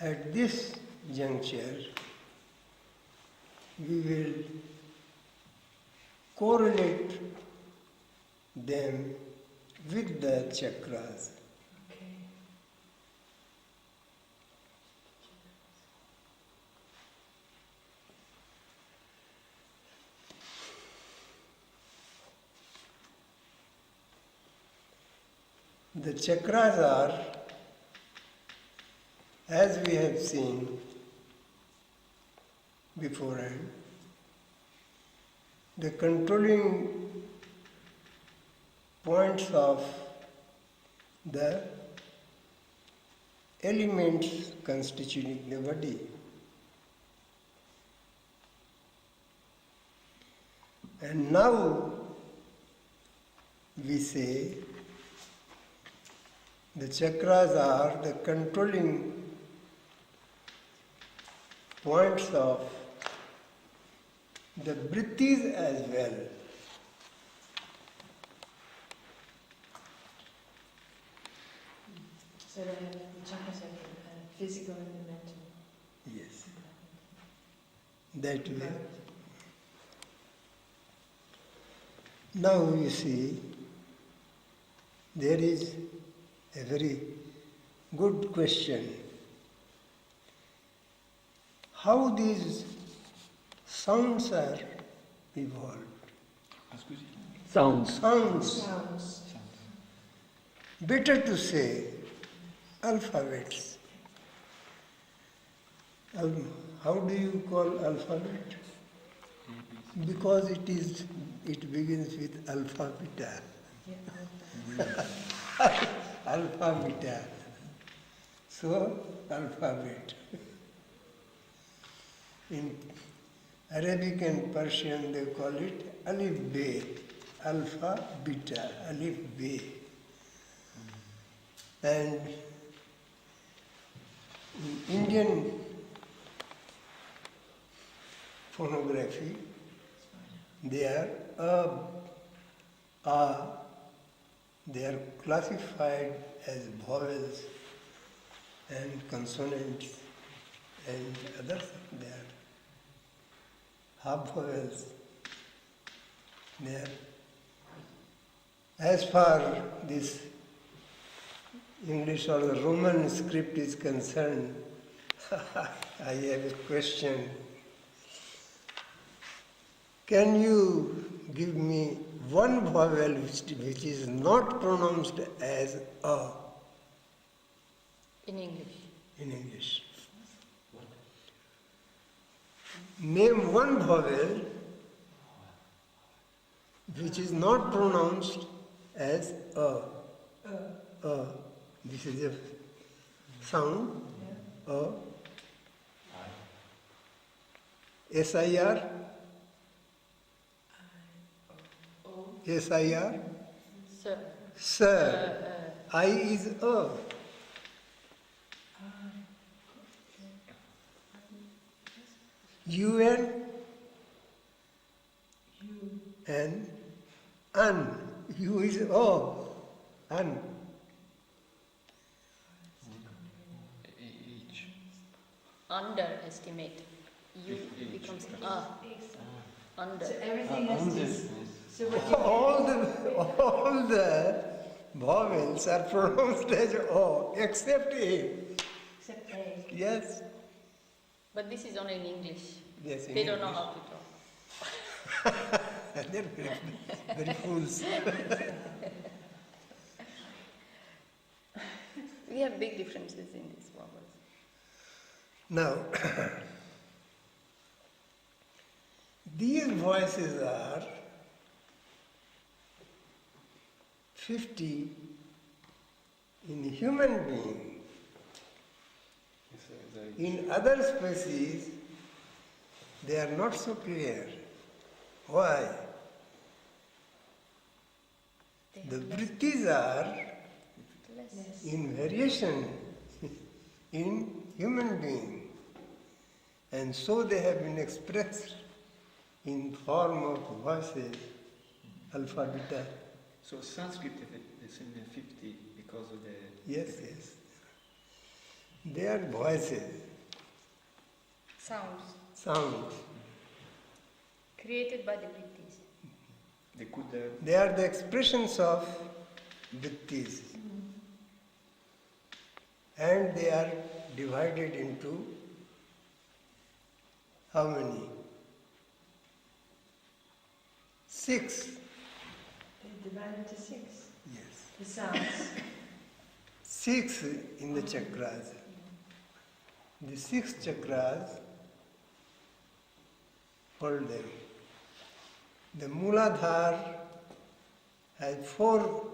At this juncture, we will correlate them with the chakras. The chakras are, as we have seen beforehand, the controlling points of the elements constituting the body. And now we say the chakras are the controlling points of the vrittis as well. So the chakras have physical and mental. Yes. That way. Now you see, there is a very good question. How these sounds are evolved? Sounds. Sounds. Better to say alphabets. How do you call alphabet? Because it begins with alpha beta. Alpha beta. So alphabet. In Arabic and Persian they call it alif be, alpha beta, alif be. And in Indian phonography, they are they are classified as vowels and consonants and others. They are half vowels. They are, as far this English or the Roman script is concerned, I have a question. Can you give me one vowel which is not pronounced as a In English. in English? Name one vowel which is not pronounced as a. This is a sound. A. SIR? SIR? Sir. Sir. I is A. UN and un. U is O. Un. H. Underestimate. U H. becomes under. So everything has this. So what All the vowels are pronounced as O except A. except A. Yes. But this is only in English. Yes. in They don't know English. how to talk. They're very fools. We have big differences in these vowels. Now, these voices are 50 in human being. In other species, they are not so clear. Why? The vrittis are Less. in variation in human being, and so they have been expressed in form of voices, alpha, beta. So Sanskrit is in the 50 because of the... Yes, yes. They are voices, Sounds sounds. created by the British. They could... They are the expressions of vrittis. And they are divided into how many? 6. They divided into 6. Yes. The sounds. 6 in the chakras. The 6 chakras hold them. The Mooladhara has 4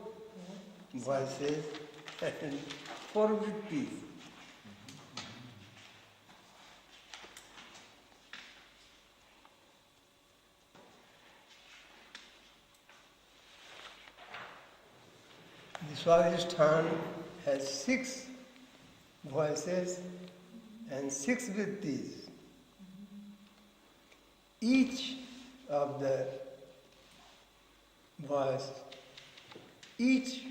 voices and 4 vrittis. The Swadhisthana has 6 voices and 6 vrittis. Each of the voice, each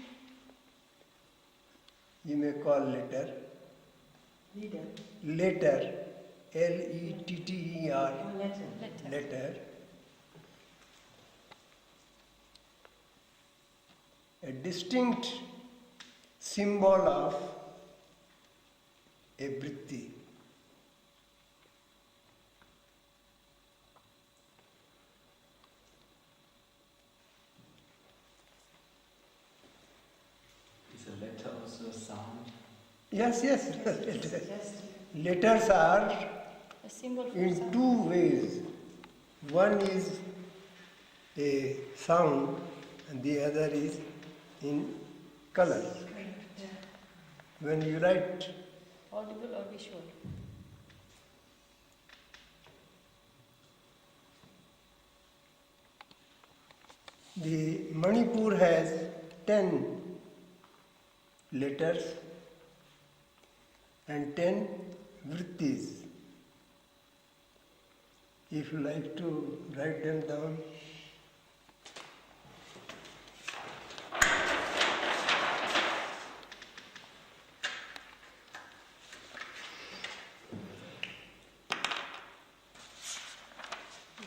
you may call letter, Leader. letter, L-E-T-T-E-R, Or letter. letter, a distinct symbol of a vritti. Is a letter also a sound? Yes, yes. Yes. Letters are A symbol for in sound. 2 ways. One is a sound and the other is in color. Yeah. When you write Audible or visual. the Manipur has 10 letters and 10 vrittis. If you like to write them down.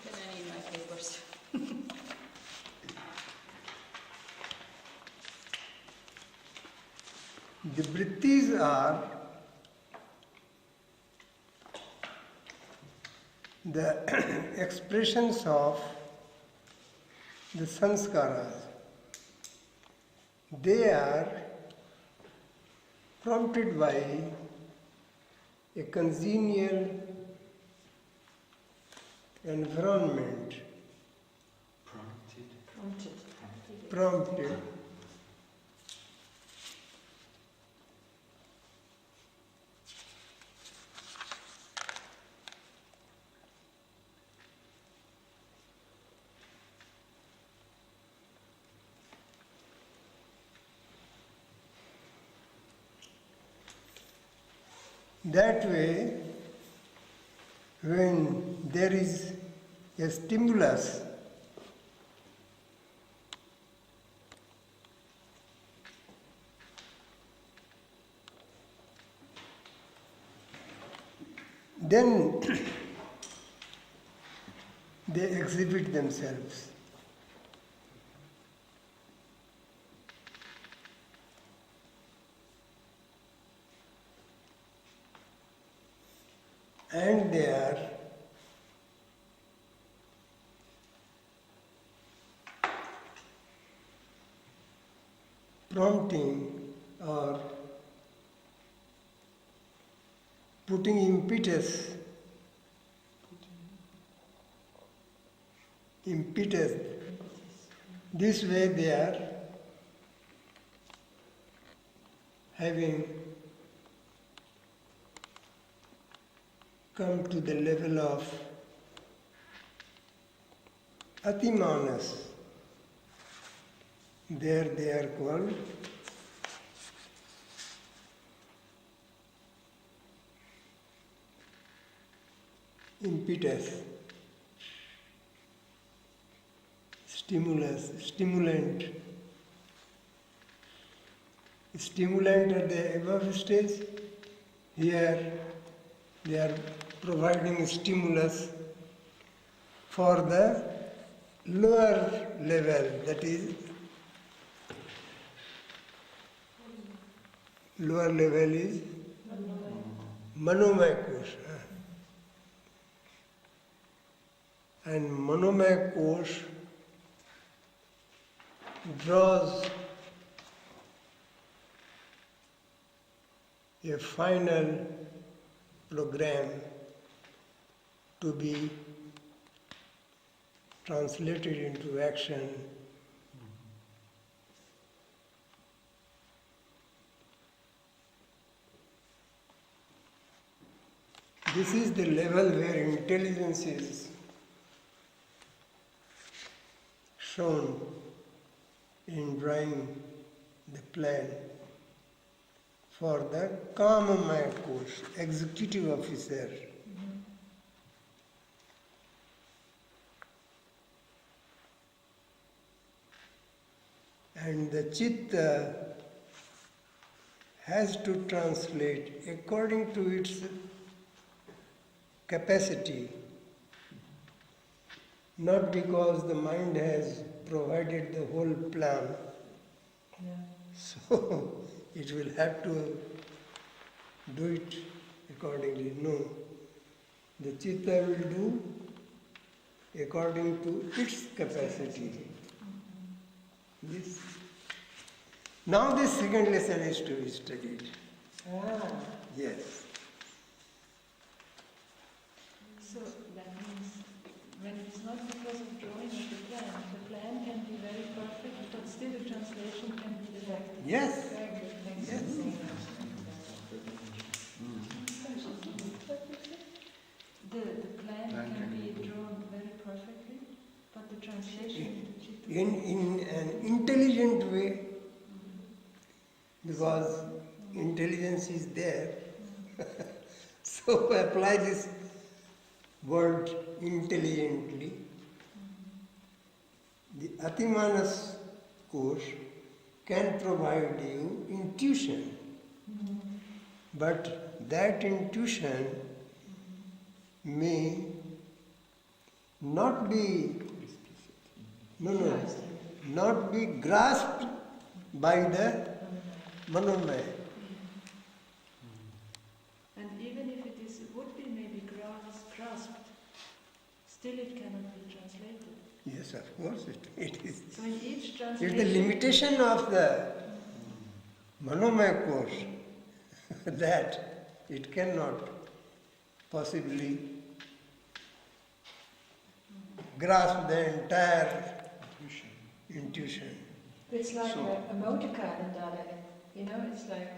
Then I need my papers. The vrittis are the expressions of the sanskaras. They are prompted by a congenial environment, Prompted. prompted. That way, when there is a stimulus, then they exhibit themselves. And they are prompting or putting impetus. This way they are having come to the level of atimanas. There they are called impetus, stimulus, stimulant. Stimulant at the above stage, here they are providing stimulus for the lower level, that is, lower level is manomaya kosha. And manomaya kosha draws a final program to be translated into action. This is the level where intelligence is shown in drawing the plan for the Kamamaya course, executive officer. And the Chitta has to translate according to its capacity, not because the mind has provided the whole plan. So it will have to do it accordingly. No. The Chitta will do according to its capacity. This. Now this second lesson is to be studied. Yes. So that means when it's not because of drawing of the plan can be very perfect, but still the translation can be defective. Yes. Very good. Thanks. Yes. The plan can be drawn very perfectly, but the translation In an intelligent way, because intelligence is there. So apply this word intelligently. The Atimanas course can provide you intuition, but that intuition may not be not be grasped by the manomaya. And even if it would be maybe grasped, still it cannot be translated. Yes, of course it is. So in each It's translation, the limitation of the manomaya course that it cannot possibly grasp the entire intuition. It's like a motor car in Dada, you know, it's like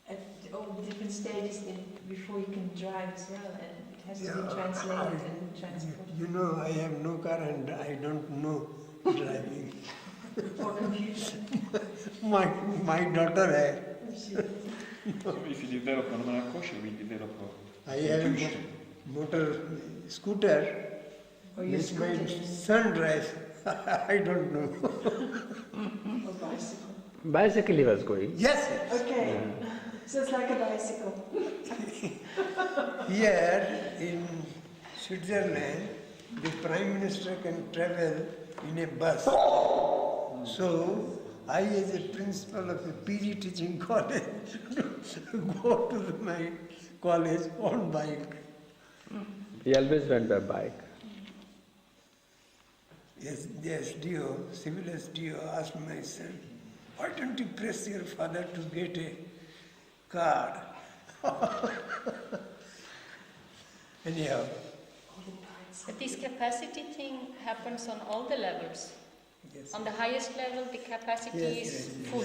at all the different stages before you can drive as well, and it has to be translated and transported. You know, I have no car and I don't know driving. Or computer. My daughter has. So if you develop Manamaya Kosha, you will develop I have intuition. a motor scooter Or your which my scooter. son drives. I don't know. Or bicycle. Bicycle he was going. Yes, Okay. So it's like a bicycle. here in Switzerland, the Prime Minister can travel in a bus. So, I as a principal of a PG teaching college go to my college on bike. He always went by bike. Yes, the SDO, civil SDO asked my son, why don't you press your father to get a card? Anyhow, But this capacity thing happens on all the levels. yes. On the highest level, the capacity Yes, is yes, full.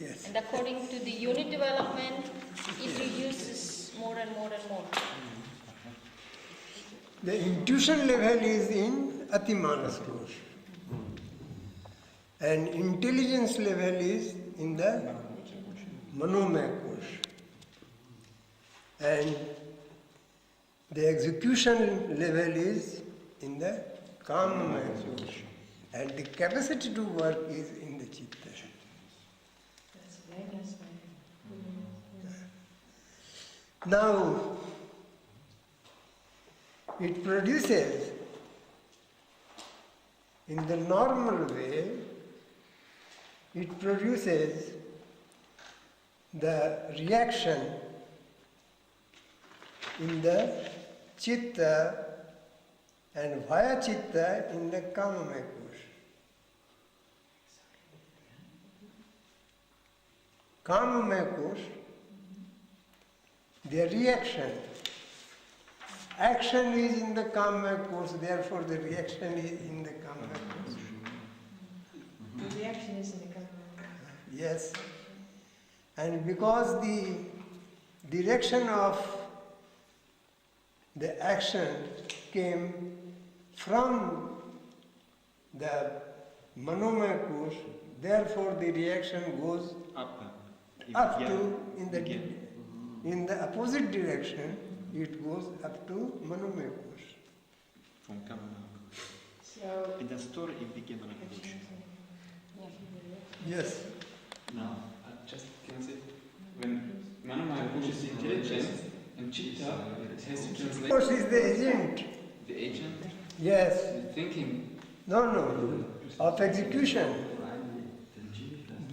Yes. And according to the unit development, it reduces more and more and more. The intuition level is in Atimanas Kosh. And intelligence level is in the Manomaya Kosh. And the execution level is in the Kamamaya Kosh. And the capacity to work is in the Chitta. That's a very nice way. Now, it produces, in the normal way, it produces the reaction in the Chitta and via Chitta in the Kamamaya Kosh. Kamamaya Kosh, the reaction. Action is in the Kamamaya Kosh, therefore the reaction is in the Kamamaya Kosh. The reaction is in the camera. Yes. And because the direction of the action came from the Manomaya Kosh, therefore the reaction goes up to, in the opposite direction, it goes up to Manomaya Kosh. From Kamana. So, In the story, it became an evolution. Yes. Now, I just can say, when Manomaya Kosha is intelligence and Chitta, it has to translate Kosh is the agent. the agent, Yes. the thinking. No, of execution.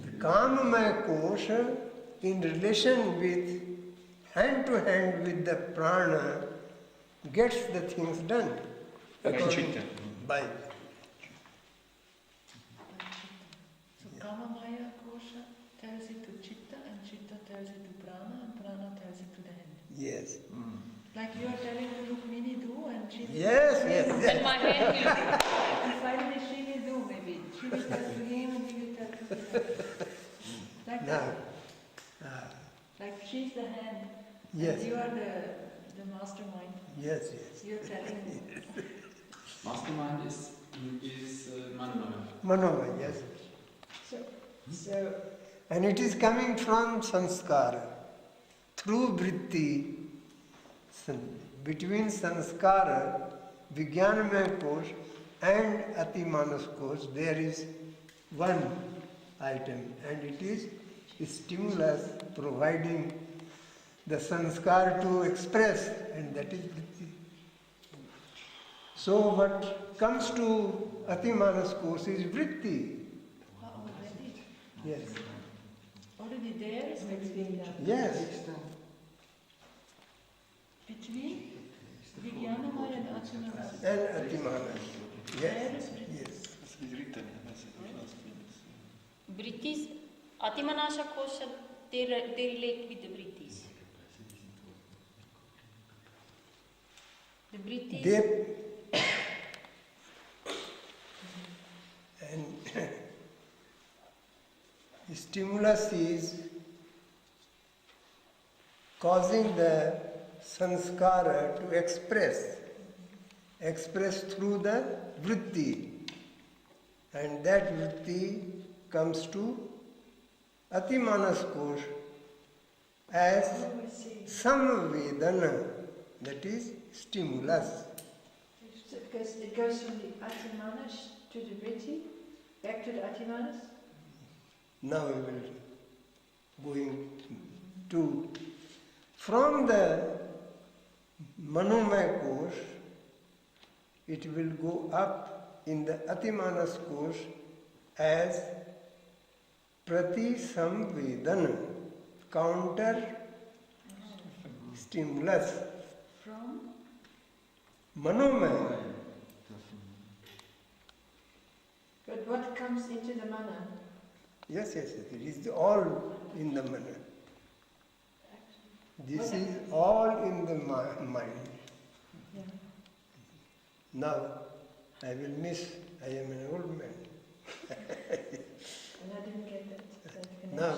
The Kamamaya Kosha, in relation with, hand to hand with the prana, gets the things done. Like Chitta. By. So Kamamaya Kosha tells it to Chitta, and Chitta tells it to Prana, and Prana tells it to the hand. Yes. Like you are telling to Rukmini do, and she will Yes, yes, And yes. my hand will And finally she will do maybe. She will tell to him, and he will tell to her. Like Now, that. Like she's the hand, yes, and you are the mastermind. yes, yes. You're telling me. Mastermind is Manomaya. Manomaya, yes. so And it is coming from sanskara. Through vritti, between sanskara, Vijnanamaya Kosh and Atimanas Kosh, there is one item, and it is stimulus providing the sanskar to express, and that is vritti. So what comes to Atimanas Kosh is vritti. Already. Yes. Already there is it's being done. Yes. between Vijnanamaya and Atimana. And Atimanas. There Yes. is Vritti. Yes. It's written in the message of last minutes. Brittis, Atimanasha Kosha, they relate with the Brittis. The Brittis. They and stimulus is causing the sanskara to express through the vritti, and that vritti comes to Atimanas Kosh as Oh, I see. samvedana, that is stimulus. So it goes from the Atimanas to the Vritti, back to the Atimanas? Now we will going to, from the Manomaya course, it will go up in the Atimanas course as Prati Samvedana, counter stimulus. From? Manomaya. But what comes into the mana? Yes, it is all in the mana. This is all in the mind. Yeah. Now, I will miss, I am an old man. And I didn't get that connection. Now,